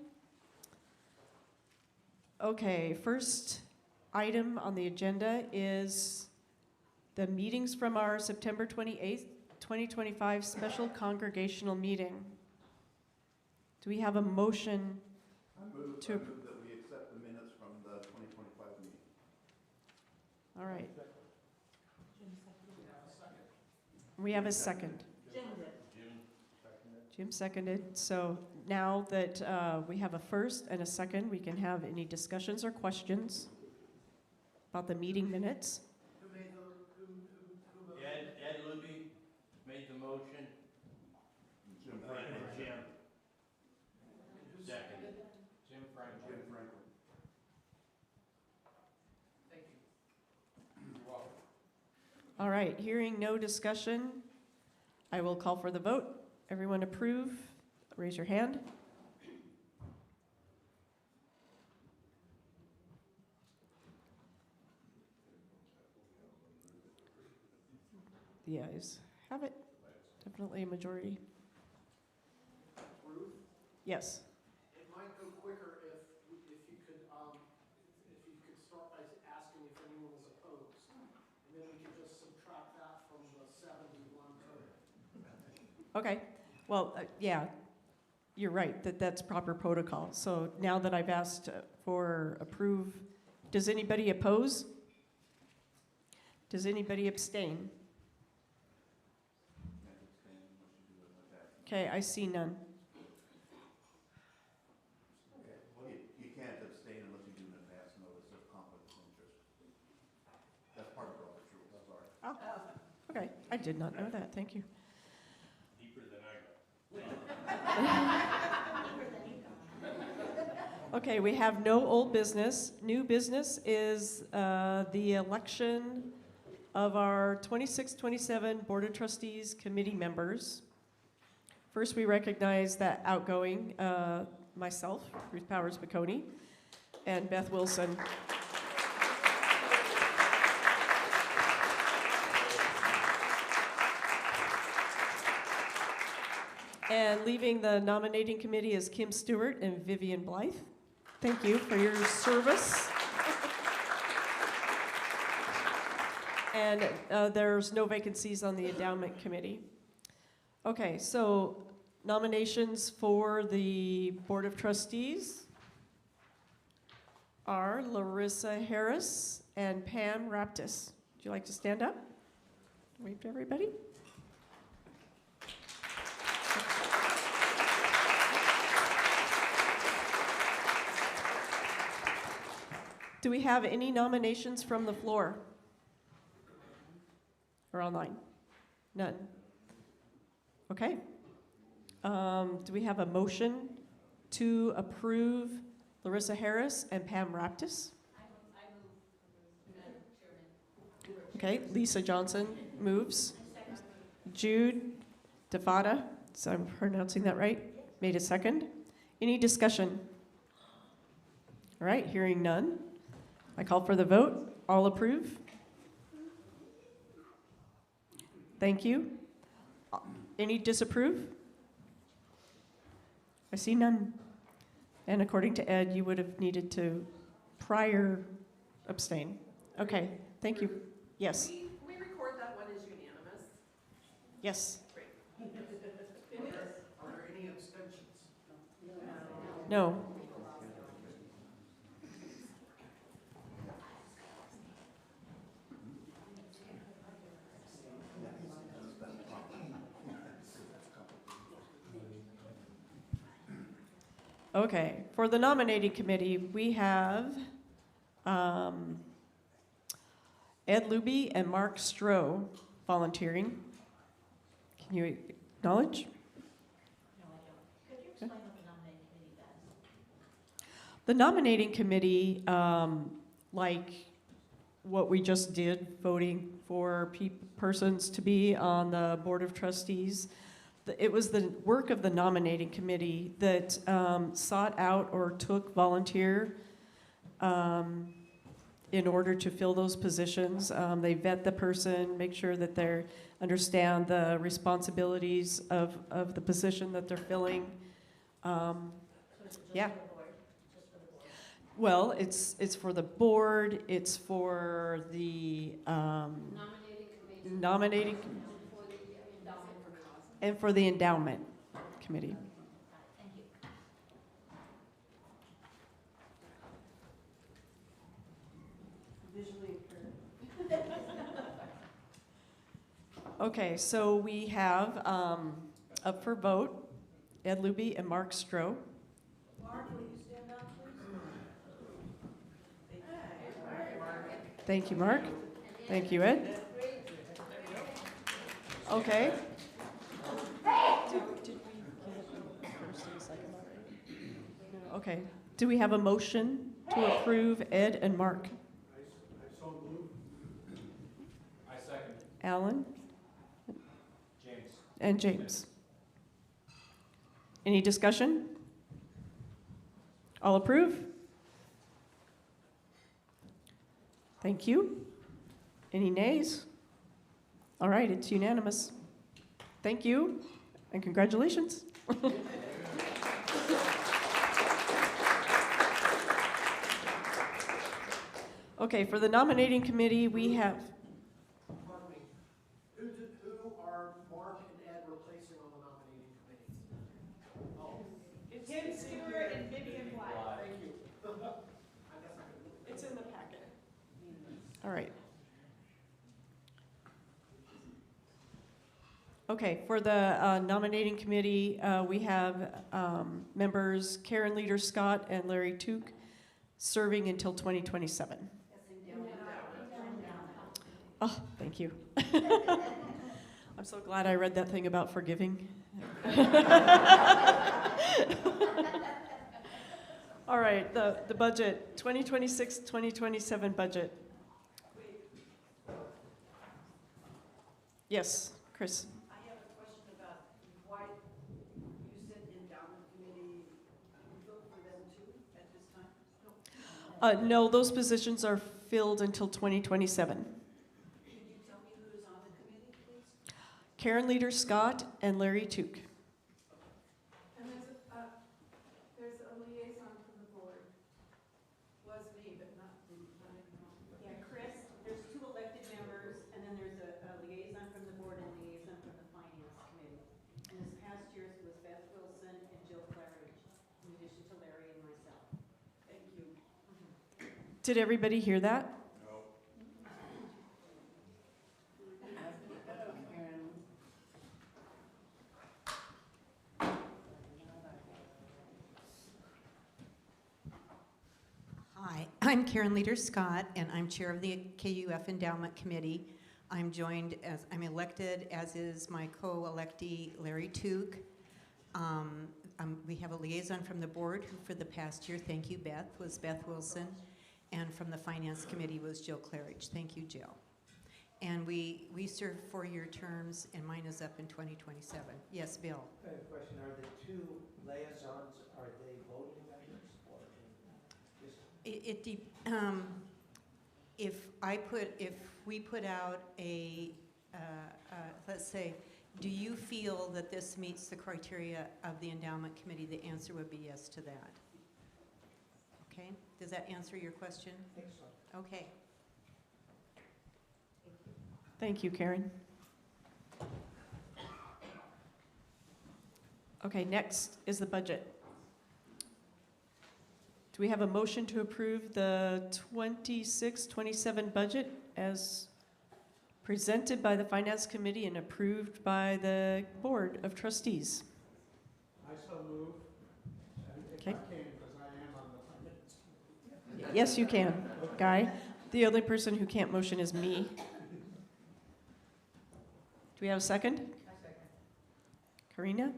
Okay, first item on the agenda is the meetings from our September 28th, 2025 special congregational meeting. Do we have a motion? I move that we accept the minutes from the 2025 meeting. All right. We have a second. Jim seconded. So now that we have a first and a second, we can have any discussions or questions about the meeting minutes. Who made the, who Ed Luby made the motion. Jim Franklin. Jim. Seconded. Jim Franklin. Jim Franklin. Thank you. You're welcome. All right, hearing no discussion, I will call for the vote. Everyone approve? Raise your hand. The ayes have it. Definitely a majority. Ruth, Yes. it might go quicker if you could, if you could start by asking if anyone was opposed. And then we could just subtract that from the 71 total. Okay. Well, yeah, you're right, that's proper protocol. So now that I've asked for approve, does anybody oppose? Does anybody abstain? Okay, I see none. Well, you can't abstain unless you do an advance notice of conflict of interest. That's part of Robert's rules, sorry. Oh, okay, I did not know that, thank you. Deeper than I go. Okay, we have no old business. New business is the election of our 26-27 Board of Trustees committee members. First, we recognize that outgoing, myself, Ruth Powers Bacone, and Beth Wilson. And leaving the nominating committee is Kim Stewart and Vivian Blythe. Thank you for your service. And there's no vacancies on the endowment committee. Okay, so nominations for the Board of Trustees are Larissa Harris and Pam Raptis. Would you like to stand up? Wave to everybody. Do we have any nominations from the floor? Or online? None. Okay. Do we have a motion to approve Larissa Harris and Pam Raptis? I move, Madam Chairman. Okay, Lisa Johnson moves. Jude Defada, so I'm pronouncing that right, made a second. Any discussion? All right, hearing none. I call for the vote. All approve? Thank you. Any disapprove? I see none. And according to Ed, you would have needed to prior abstain. Okay, thank you. Yes, We record that one as unanimous. yes. Are there any abstentions? No. Okay, for the nominating committee, we have Ed Luby and Mark Stroh volunteering. Can you acknowledge? No, I don't. Could you explain what the nominating committee does? The nominating committee, like what we just did, voting for persons to be on the Board of Trustees, it was the work of the nominating committee that sought out or took volunteer in order to fill those positions. They vet the person, make sure that they understand the responsibilities of the position that they're filling. Yeah. Well, it's for the board, it's for the nominating and for the endowment committee. Thank you. Okay, so we have up for vote Ed Luby and Mark Stroh. Mark, will you stand up, please? Thank you, Mark. Thank you, Ed. Okay. Did we get a first and a second already? No. Okay. Do we have a motion to approve Ed and Mark? I so move. I second. Alan James. and James. Any discussion? All approve? Thank you. Any nays? All right, it's unanimous. Thank you, and congratulations. Okay, for the nominating committee, we have, Pardon me. Who are Mark and Ed replacing on the nominating committee? Oh. it's Tim Stewart and Vivian Black. Thank you. I guess I could. It's in the packet. All right. Okay, for the nominating committee, we have members Karen Leader Scott and Larry Took serving until 2027. Oh, thank you. I'm so glad I read that thing about forgiving. All right, the budget, 2026-2027 budget. Yes, Chris. I have a question about why you said the endowment committee, you vote for them too at this time? No, those positions are filled until 2027. Could you tell me who is on the committee, please? Karen Leader Scott and Larry Took. And there's a liaison from the board. Was me, but not anymore. Yeah, Chris, there's 2 elected members, and then there's a liaison from the board and liaison from the finance committee. And this past year was Beth Wilson and Jill Claridge, in addition to Larry and myself. Thank you. Did everybody hear that? Hi, I'm Karen Leader Scott, and I'm chair of the KUUF Endowment Committee. I'm elected, as is my co-electee, Larry Took. We have a liaison from the board who for the past year, thank you, Beth, was Beth Wilson. And from the finance committee was Jill Claridge. Thank you, Jill. And we serve 4-year terms, and mine is up in 2027. Yes, Bill? I have a question. Are the 2 liaisons, are they voting members or just? If we put out let's say, do you feel that this meets the criteria of the endowment committee? The answer would be yes to that. Okay, does that answer your question? I think so. Okay. Thank you, Karen. Okay, next is the budget. Do we have a motion to approve the 26-27 budget as presented by the Finance Committee and approved by the Board of Trustees? I so move. If Okay. I can, because I am on the finance. Yes, you can, Guy. The only person who can't motion is me. Do we have a second? I second. Karina?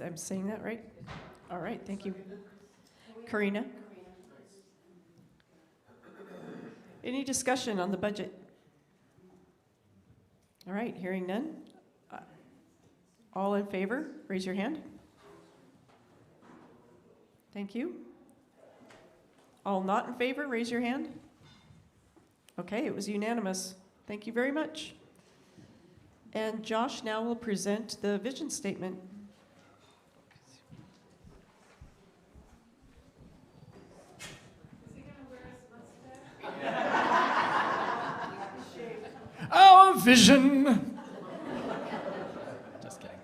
I'm saying that right? All right, thank you. Karina? Any discussion on the budget? All right, hearing none. All in favor, raise your hand. Thank you. All not in favor, raise your hand. Okay, it was unanimous. Thank you very much. And Josh now will present the vision statement. Is he gonna wear his mustache? Our vision. Just kidding.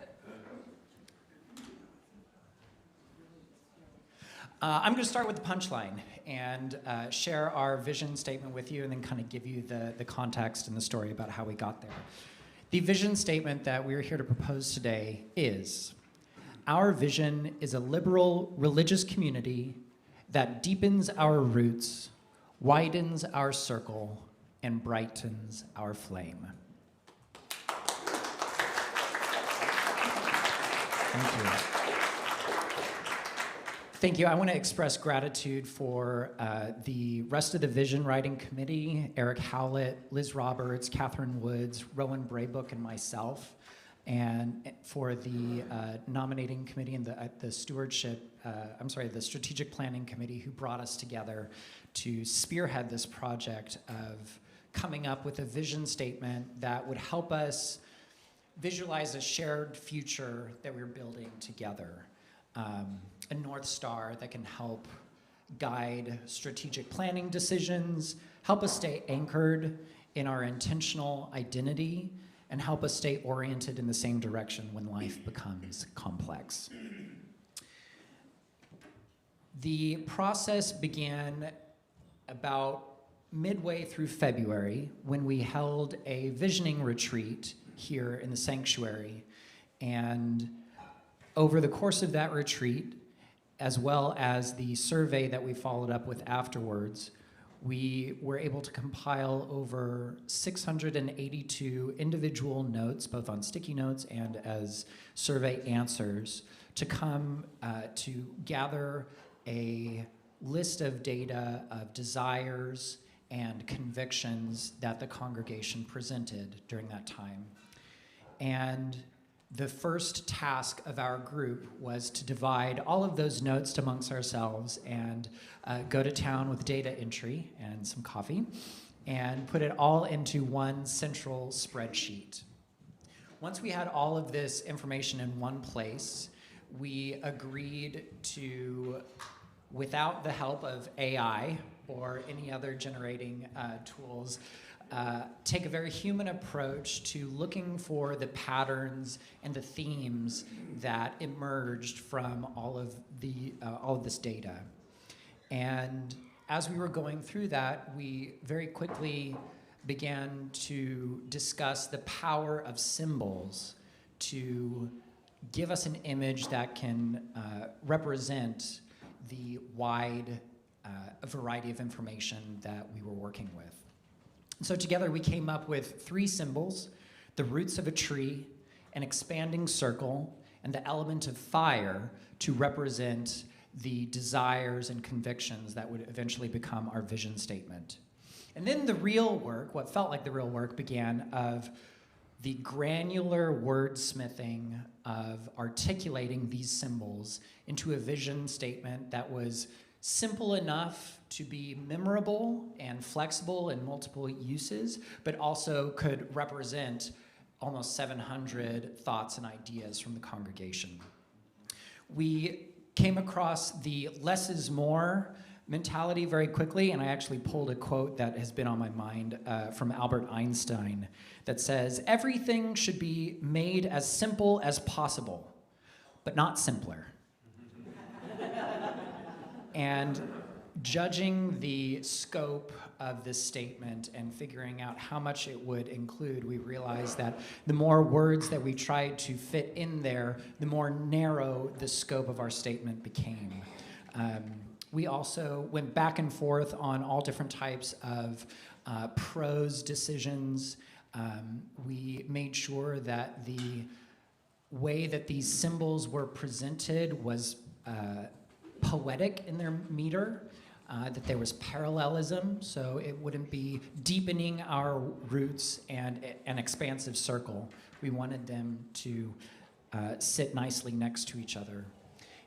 I'm going to start with the punchline and share our vision statement with you and then kind of give you the context and the story about how we got there. The vision statement that we're here to propose today is, our vision is a liberal religious community that deepens our roots, widens our circle, and brightens our flame. Thank you. Thank you. I want to express gratitude for the rest of the Vision Writing Committee, Eric Howlett, Liz Roberts, Catherine Woods, Rowan Braybook, and myself, and for the nominating committee and the the strategic planning committee who brought us together to spearhead this project of coming up with a vision statement that would help us visualize a shared future that we're building together. A North Star that can help guide strategic planning decisions, help us stay anchored in our intentional identity, and help us stay oriented in the same direction when life becomes complex. The process began about midway through February when we held a visioning retreat here in the sanctuary. And over the course of that retreat, as well as the survey that we followed up with afterwards, we were able to compile over 682 individual notes, both on sticky notes and as survey answers, to come to gather a list of data of desires and convictions that the congregation presented during that time. And the first task of our group was to divide all of those notes amongst ourselves and go to town with data entry and some coffee and put it all into one central spreadsheet. Once we had all of this information in one place, we agreed to, without the help of AI or any other generating tools, take a very human approach to looking for the patterns and the themes that emerged from all of this data. And as we were going through that, we very quickly began to discuss the power of symbols to give us an image that can represent the wide variety of information that we were working with. So together we came up with 3 symbols: the roots of a tree, an expanding circle, and the element of fire to represent the desires and convictions that would eventually become our vision statement. And then the real work, what felt like the real work, began of the granular wordsmithing of articulating these symbols into a vision statement that was simple enough to be memorable and flexible in multiple uses, but also could represent almost 700 thoughts and ideas from the congregation. We came across the less is more mentality very quickly, and I actually pulled a quote that has been on my mind from Albert Einstein that says, "Everything should be made as simple as possible, but not simpler." And judging the scope of this statement and figuring out how much it would include, we realized that the more words that we tried to fit in there, the more narrow the scope of our statement became. We also went back and forth on all different types of prose decisions. We made sure that the way that these symbols were presented was poetic in their meter, that there was parallelism, so it wouldn't be deepening our roots and an expansive circle. We wanted them to sit nicely next to each other.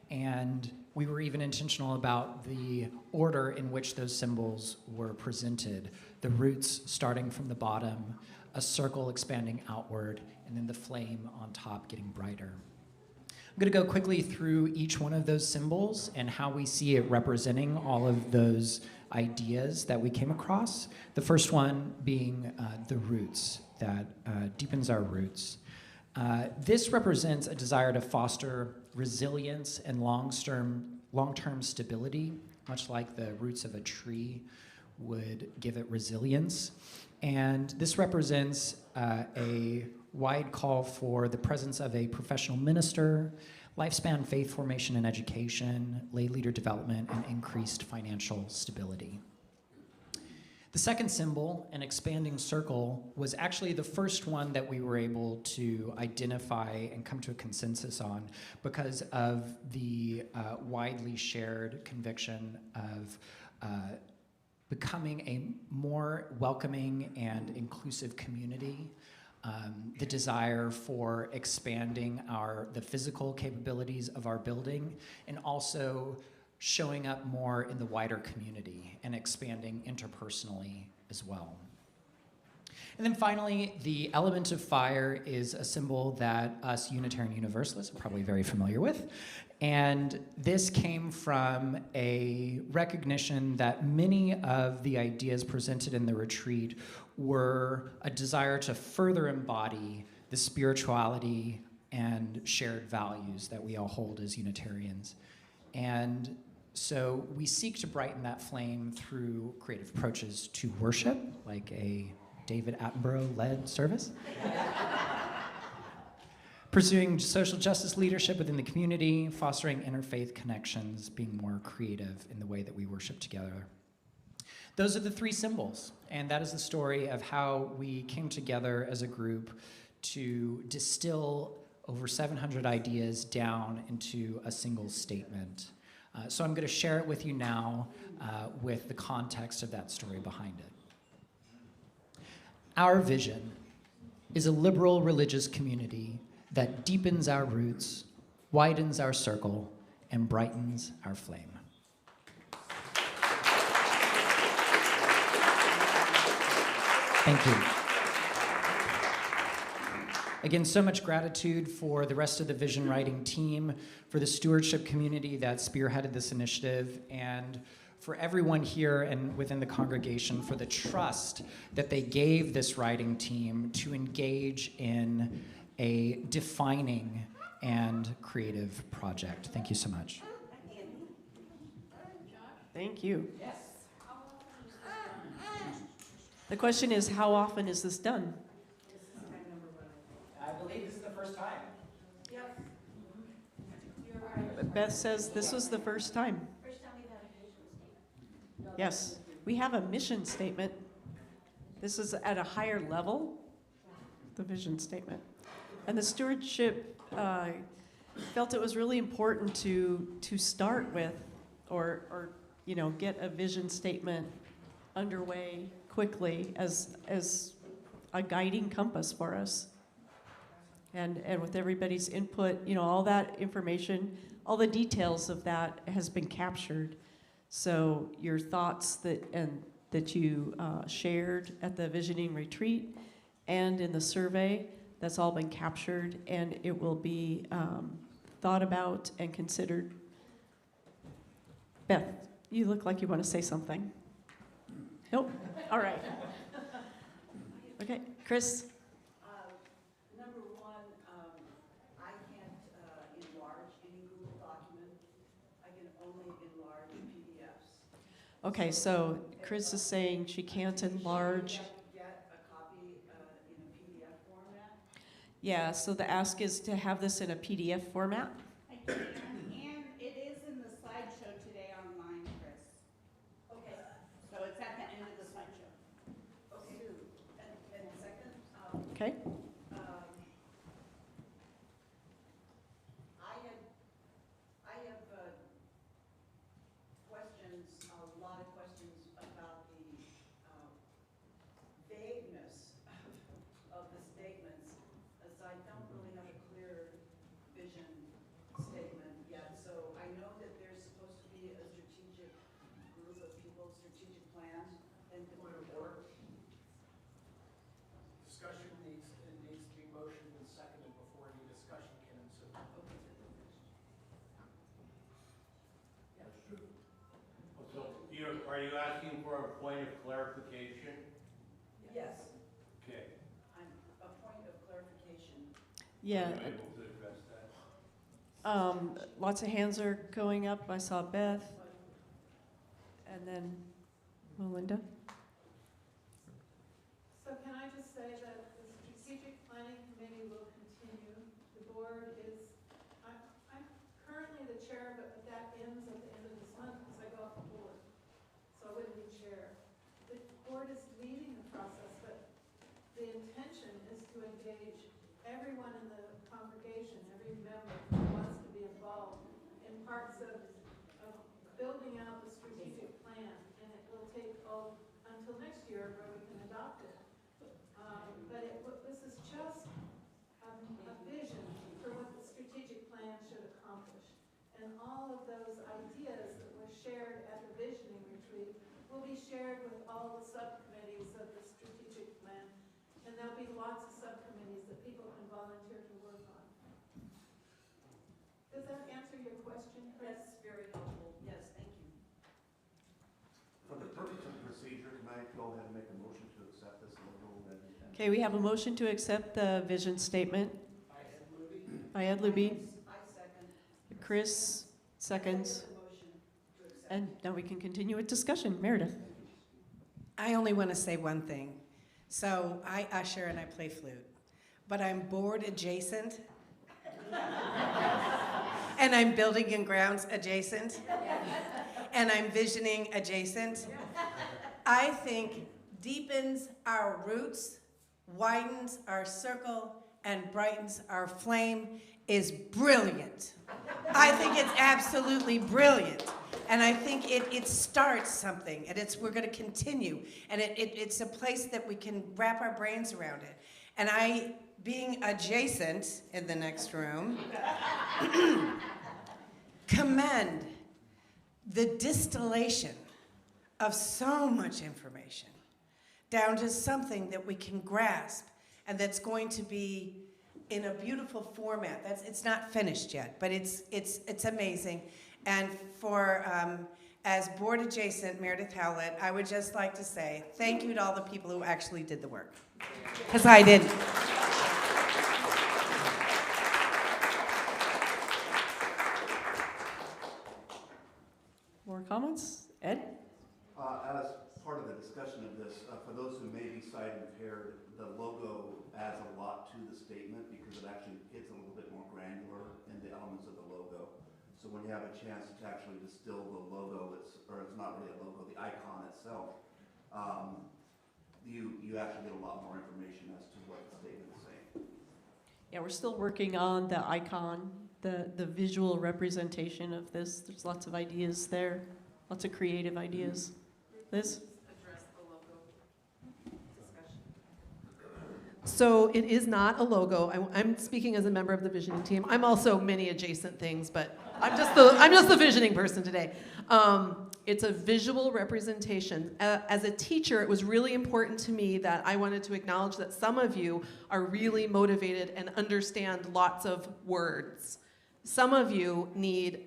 And we were even intentional about the order in which those symbols were presented. The roots starting from the bottom, a circle expanding outward, and then the flame on top getting brighter. I'm going to go quickly through each one of those symbols and how we see it representing all of those ideas that we came across. The first one being the roots, that deepens our roots. This represents a desire to foster resilience and long-term stability, much like the roots of a tree would give it resilience. And this represents a wide call for the presence of a professional minister, lifespan faith formation and education, lay leader development, and increased financial stability. The second symbol, an expanding circle, was actually the first one that we were able to identify and come to a consensus on because of the widely shared conviction of becoming a more welcoming and inclusive community, the desire for expanding the physical capabilities of our building, and also showing up more in the wider community and expanding interpersonally as well. And then finally, the element of fire is a symbol that us Unitarian Universalists are probably very familiar with. And this came from a recognition that many of the ideas presented in the retreat were a desire to further embody the spirituality and shared values that we all hold as Unitarians. And so we seek to brighten that flame through creative approaches to worship, like a David Attenborough-led service. Pursuing social justice leadership within the community, fostering interfaith connections, being more creative in the way that we worship together. Those are the three symbols, and that is the story of how we came together as a group to distill over 700 ideas down into a single statement. So I'm going to share it with you now with the context of that story behind it. Our vision is a liberal religious community that deepens our roots, widens our circle, and brightens our flame. Thank you. Again, so much gratitude for the rest of the vision writing team, for the stewardship community that spearheaded this initiative, and for everyone here and within the congregation for the trust that they gave this writing team to engage in a defining and creative project. Thank you so much. Thank you. Yes. The question is, how often is this done? I believe this is the first time. Beth says this was the first time. First time we've had a vision statement. Yes, we have a mission statement. This is at a higher level, the vision statement. And the stewardship felt it was really important to start with or get a vision statement underway quickly as a guiding compass for us. And with everybody's input, all that information, all the details of that has been captured. So your thoughts that you shared at the visioning retreat and in the survey, that's all been captured, and it will be thought about and considered. Beth, you look like you want to say something. Nope. All right. Okay, Chris. Number one, I can't enlarge any Google document. I can only enlarge PDFs. Okay, so Chris is saying she can't enlarge. Get a copy in a PDF format. Yeah, so the ask is to have this in a PDF format. I can, and it is in the slideshow today online, Chris. Okay. So it's at the end of the slideshow. Okay. And second, Okay. I have questions, a lot of questions about the vagueness of the statements, as I don't really have a clear vision statement yet. So I know that there's supposed to be a strategic group of people, strategic plan, and Point of order. Discussion needs to be motioned and seconded before any discussion can ensue. So are you asking for a point of clarification? Yes, Okay. a point of clarification. Yeah. Are you able to address that? Lots of hands are going up. I saw Beth. And then Melinda. So can I just say that the strategic planning committee will continue. The board is, I'm currently the chair, but that ends at the end of this month because I go off the board. So I wouldn't be chair. The board shared with all the subcommittees of the strategic plan, and there'll be lots of subcommittees that people can volunteer to work on. Does that answer your question, Chris? That's very helpful. Yes, thank you. For the purpose of procedure, can I go ahead and make a motion to accept this logo? Okay, we have a motion to accept the vision statement. By Ed Luby. I second. Chris seconds. The motion to accept. And now we can continue with discussion. Meredith. I only want to say one thing. So I usher and I play flute, but I'm board adjacent. And I'm building and grounds adjacent. And I'm visioning adjacent. I think deepens our roots, widens our circle, and brightens our flame is brilliant. I think it's absolutely brilliant. And I think it starts something, and we're going to continue. And it's a place that we can wrap our brains around it. And I, being adjacent in the next room, commend the distillation of so much information down to something that we can grasp and that's going to be in a beautiful format. It's not finished yet, but it's amazing. And for, as board adjacent Meredith Howlett, I would just like to say thank you to all the people who actually did the work, because I didn't. More comments? Ed? As part of the discussion of this, for those who may be sight impaired, the logo adds a lot to the statement because it actually gets a little bit more granular in the elements of the logo. So when you have a chance to actually distill the logo, it's not really a logo, the icon itself, you actually get a lot more information as to what the statement is saying. Yeah, we're still working on the icon, the visual representation of this. There's lots of ideas there, lots of creative ideas. Liz? Address the logo discussion. So it is not a logo. I'm speaking as a member of the visioning team. I'm also many adjacent things, but I'm just the visioning person today. It's a visual representation. As a teacher, it was really important to me that I wanted to acknowledge that some of you are really motivated and understand lots of words. Some of you need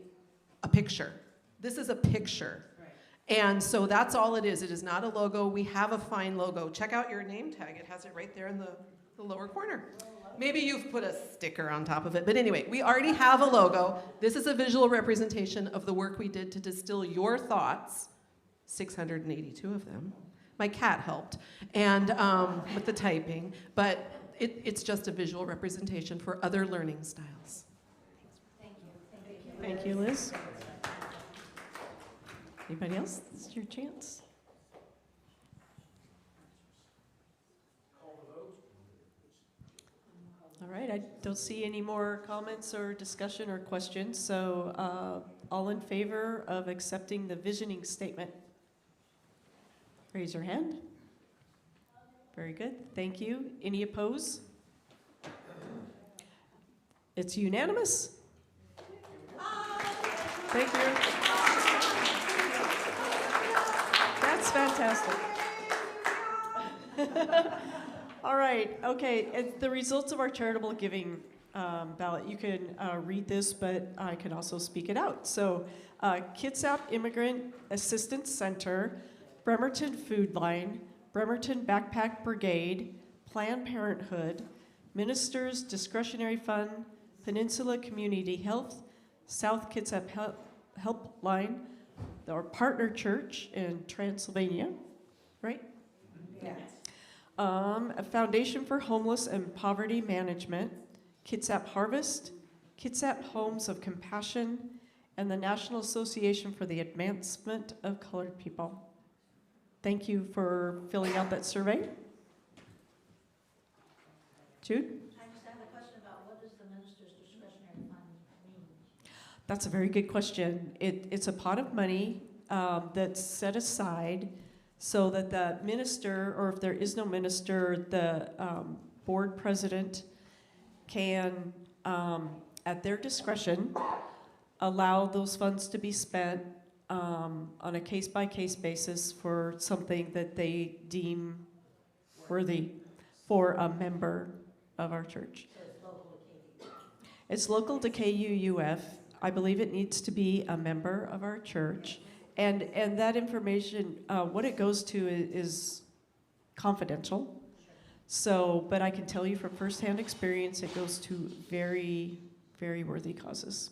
a picture. This is a picture. And so that's all it is. It is not a logo. We have a fine logo. Check out your name tag. It has it right there in the lower corner. Maybe you've put a sticker on top of it. But anyway, we already have a logo. This is a visual representation of the work we did to distill your thoughts, 682 of them. My cat helped, and with the typing. But it's just a visual representation for other learning styles. Thank you. Thank you, Liz. Anybody else? This is your chance. All right, I don't see any more comments or discussion or questions, so all in favor of accepting the visioning statement? Raise your hand. Very good, thank you. Any opposed? It's unanimous. Thank you. That's fantastic. All right, okay, it's the results of our charitable giving ballot. You can read this, but I can also speak it out. So, Kitsap Immigrant Assistance Center, Bremerton Food Line, Bremerton Backpack Brigade, Planned Parenthood, Ministers Discretionary Fund, Peninsula Community Health, South Kitsap Helpline, our partner church in Transylvania, right? Yeah. A Foundation for Homeless and Poverty Management, Kitsap Harvest, Kitsap Homes of Compassion, and the National Association for the Advancement of Colored People. Thank you for filling out that survey. Jude? I just have a question about what does the minister's discretionary fund mean? That's a very good question. It's a pot of money that's set aside so that the minister, or if there is no minister, the board president can, at their discretion, allow those funds to be spent on a case-by-case basis for something that they deem worthy for a member of our church. It's local to KUUF. I believe it needs to be a member of our church. And that information, what it goes to is confidential. So, but I can tell you from firsthand experience, it goes to very, very worthy causes.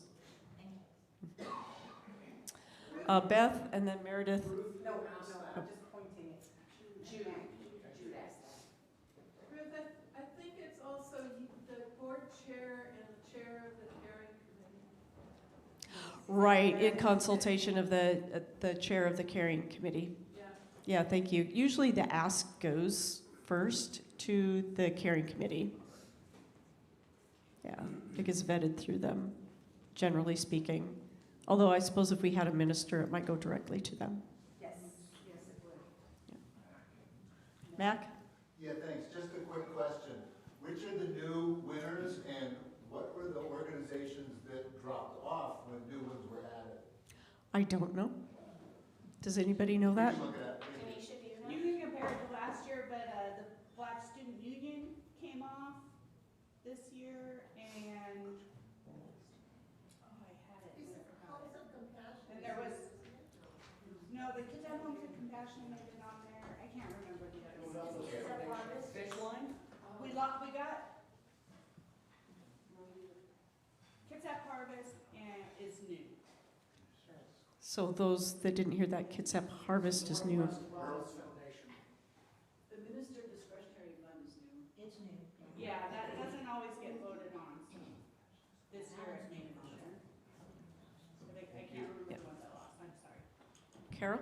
Beth, and then Meredith. No, I'm just pointing it. Jude asked that. Ruth, I think it's also the board chair and the chair of the caring committee. Right, in consultation of the chair of the caring committee. Yeah. Yeah, thank you. Usually the ask goes first to the caring committee. Yeah, it gets vetted through them, generally speaking. Although I suppose if we had a minister, it might go directly to them. Yes, yes, it would. Mac? Yeah, thanks. Just a quick question. Which are the new winners and what were the organizations that dropped off when new ones were added? I don't know. Does anybody know that? You can compare it to last year, but the Black Student Union came off this year, and I had it. And there was the Kids at Homes of Compassion may have been on there. I can't remember the other one. Fish line? We got Kids at Harvest and is new. So those that didn't hear that, Kitsap Harvest is new. Wellness Foundation. The Minister Discretionary Fund is new. It's new. Yeah, that doesn't always get voted on. This year it made it on there. But I can't remember the ones I lost, I'm sorry. Carol?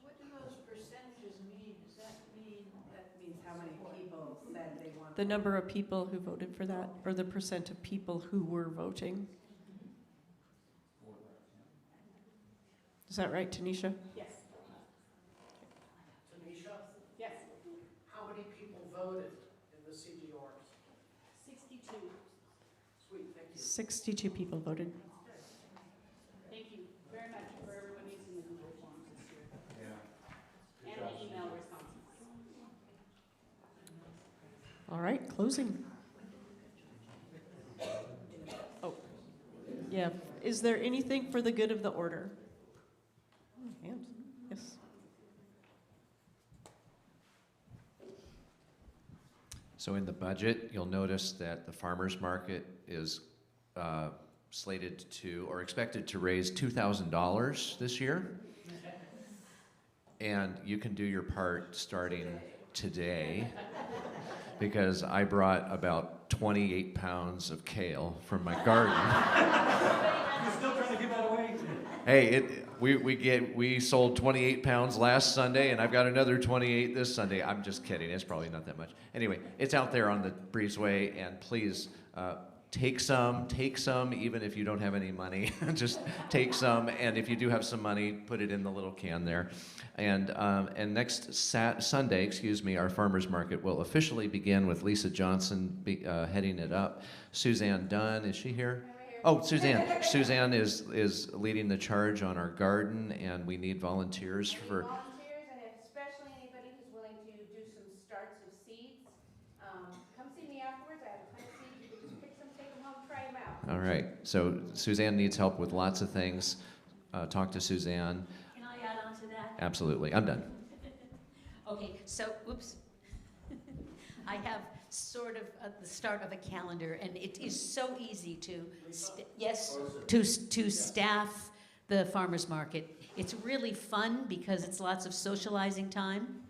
What do those percentages mean? Does that mean? That means how many people said they want. The number of people who voted for that, or the percent of people who were voting. Is that right, Tanisha? Yes. Tanisha, Yes. how many people voted in the CDRs? 62. Sweet, thank you. 62 people voted. Thank you very much for everyone using the Google Forms this year. Yeah. And the email responses. All right, closing. Oh, yeah. Is there anything for the good of the order? Hands. Yes. So in the budget, you'll notice that the farmer's market is slated to, or expected to raise $2,000 this year. And you can do your part starting today, because I brought about 28 pounds of kale from my garden. You're still trying to give that away? Hey, we sold 28 pounds last Sunday, and I've got another 28 this Sunday. I'm just kidding. It's probably not that much. Anyway, it's out there on the breezeway, and please take some, even if you don't have any money. Just take some, and if you do have some money, put it in the little can there. And next Sunday, our farmers market will officially begin with Lisa Johnson heading it up. Suzanne Dunn, is she here? Oh, Suzanne. Suzanne is leading the charge on our garden, and we need volunteers for. Volunteers, and especially anybody who's willing to do some starts of seeds. Come see me afterwards. I have a ton of seeds. You can just pick some, take them home, try them out. All right. So Suzanne needs help with lots of things. Talk to Suzanne. Can I add on to that? Absolutely. I'm done. Okay, so, oops. I have sort of the start of a calendar, and it is so easy to, to staff the farmer's market. It's really fun because it's lots of socializing time.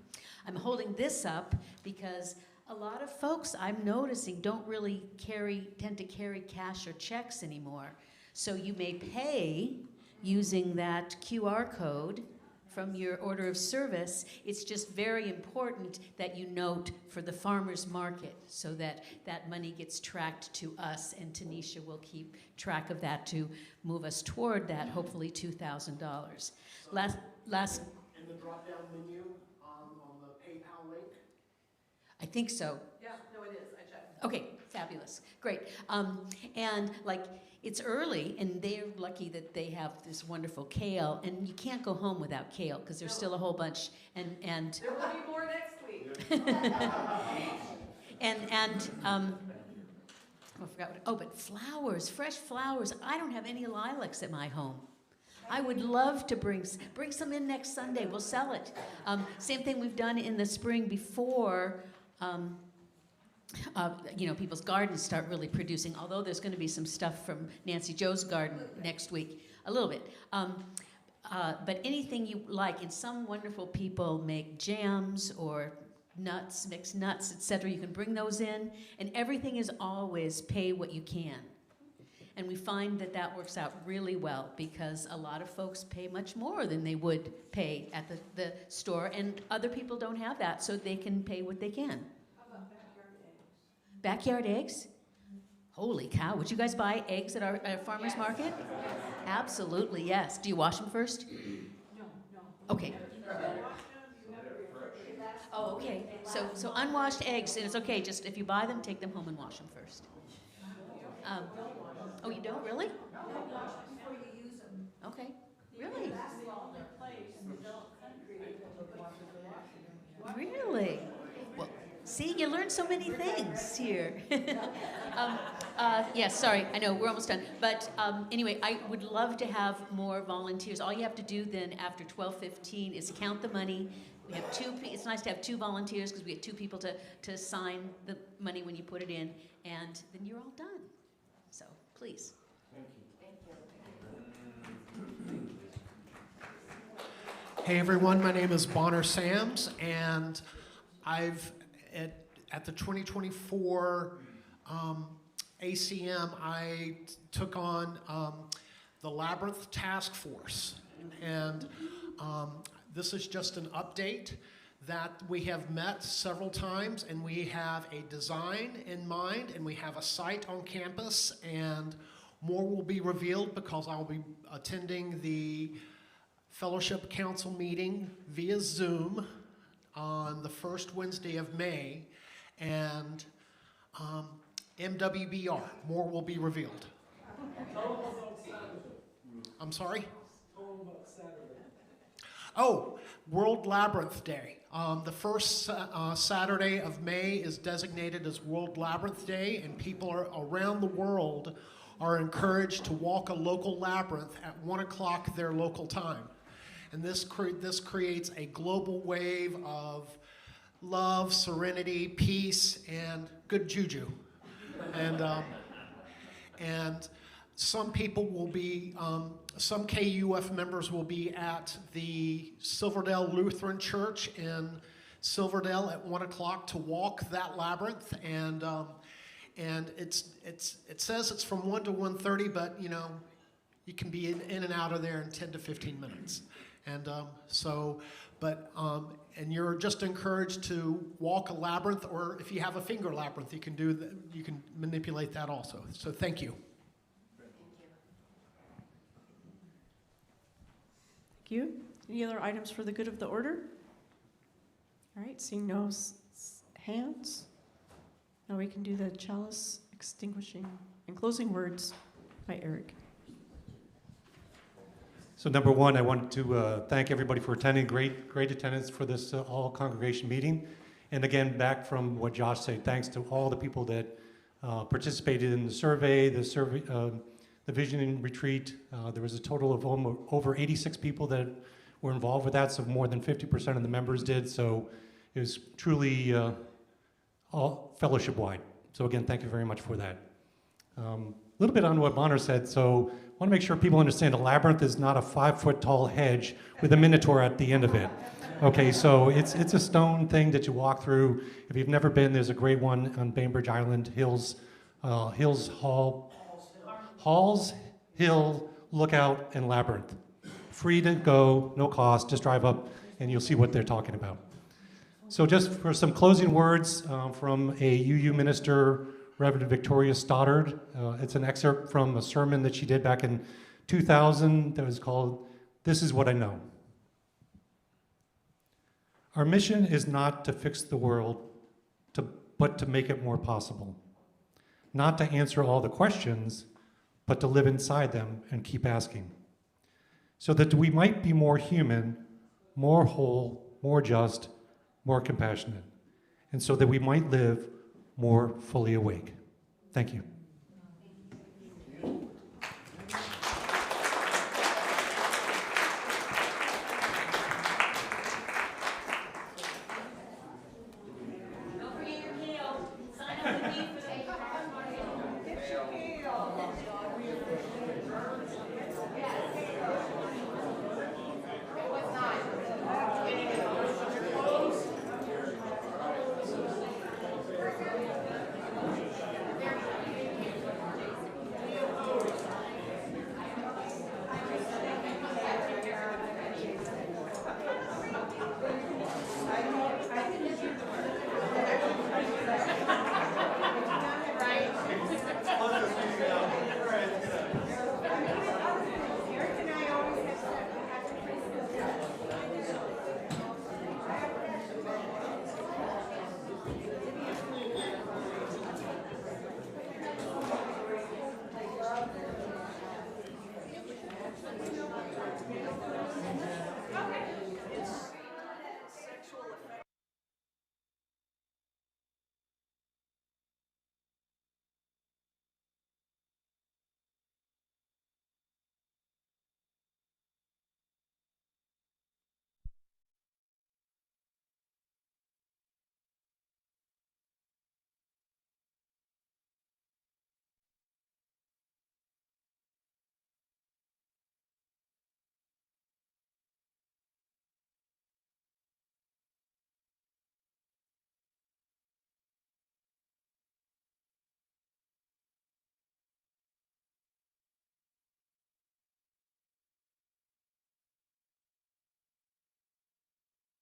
I'm holding this up because a lot of folks I'm noticing don't really tend to carry cash or checks anymore. So you may pay using that QR code from your order of service. It's just very important that you note for the farmer's market so that that money gets tracked to us, and Tanisha will keep track of that to move us toward that, hopefully $2,000. Last. In the drop-down menu on the PayPal link? I think so. Yeah, no, it is. I checked. Okay, Fabulous, great. And like, it's early, and they're lucky that they have this wonderful kale, and you can't go home without kale, because there's still a whole bunch, and There will be more next week. I forgot but flowers, fresh flowers. I don't have any lilacs at my home. I would love to bring some in next Sunday. We'll sell it. Same thing we've done in the spring before. People's gardens start really producing, although there's going to be some stuff from Nancy Jo's garden next week, a little bit. But anything you like, and some wonderful people make jams or nuts, mixed nuts, etc. You can bring those in, and everything is always pay what you can. And we find that that works out really well, because a lot of folks pay much more than they would pay at the store, and other people don't have that, so they can pay what they can. Backyard eggs? Holy cow, would you guys buy eggs at our farmer's market? Absolutely, yes. Do you wash them first? No. Okay. Oh, okay. So unwashed eggs, and it's okay, just if you buy them, take them home and wash them first. Oh, you don't, really? Before you use them. Okay, really? Really? Well, see, you learn so many things here. Yes, sorry, I know, we're almost done. But anyway, I would love to have more volunteers. All you have to do then after 12:15 is count the money. We have it's nice to have 2 volunteers, because we get 2 people to sign the money when you put it in, and then you're all done. So, please. Thank you. Hey everyone, my name is Bonner Sams, and I've at the 2024 ACM, I took on the Labyrinth Task Force, and this is just an update that we have met several times, and we have a design in mind, and we have a site on campus, and more will be revealed because I'll be attending the Fellowship Council meeting via Zoom on the first Wednesday of May, and MWBR, more will be revealed. I'm sorry? Oh, World Labyrinth Day. The first Saturday of May is designated as World Labyrinth Day, and people around the world are encouraged to walk a local labyrinth at 1 o'clock their local time. And this creates a global wave of love, serenity, peace, and good juju. And some people will be, some KUUF members will be at the Silverdale Lutheran Church in Silverdale at 1 o'clock to walk that labyrinth. And it says it's from 1 to 1:30, but you know, you can be in and out of there in 10 to 15 minutes. And and you're just encouraged to walk a labyrinth, or if you have a finger labyrinth, you can you can manipulate that also. So thank you. Thank you. Any other items for the good of the order? All right, seeing no hands. Now we can do the chalice extinguishing and closing words by Eric. So number one, I wanted to thank everybody for attending. Great attendance for this all congregation meeting. And again, back from what Josh said, thanks to all the people that participated in the survey, the visioning retreat. There was a total of over 86 people that were involved with that, so more than 50% of the members did. So it was truly all fellowship-wide. So again, thank you very much for that. A little bit on what Bonner said. So I want to make sure people understand a labyrinth is not a 5-foot tall hedge with a minotaur at the end of it. Okay, so it's a stone thing that you walk through. If you've never been, there's a great one on Bainbridge Island, Halls Hill, Lookout, and Labyrinth. Free to go, no cost, just drive up and you'll see what they're talking about. So just for some closing words from a UU minister, Reverend Victoria Stoddard. It's an excerpt from a sermon that she did back in 2000 that was called, "This is What I Know." Our mission is not to fix the world, but to make it more possible. not to answer all the questions, but to live inside them and keep asking, so that we might be more human, more whole, more just, more compassionate, and so that we might live more fully awake. Thank you.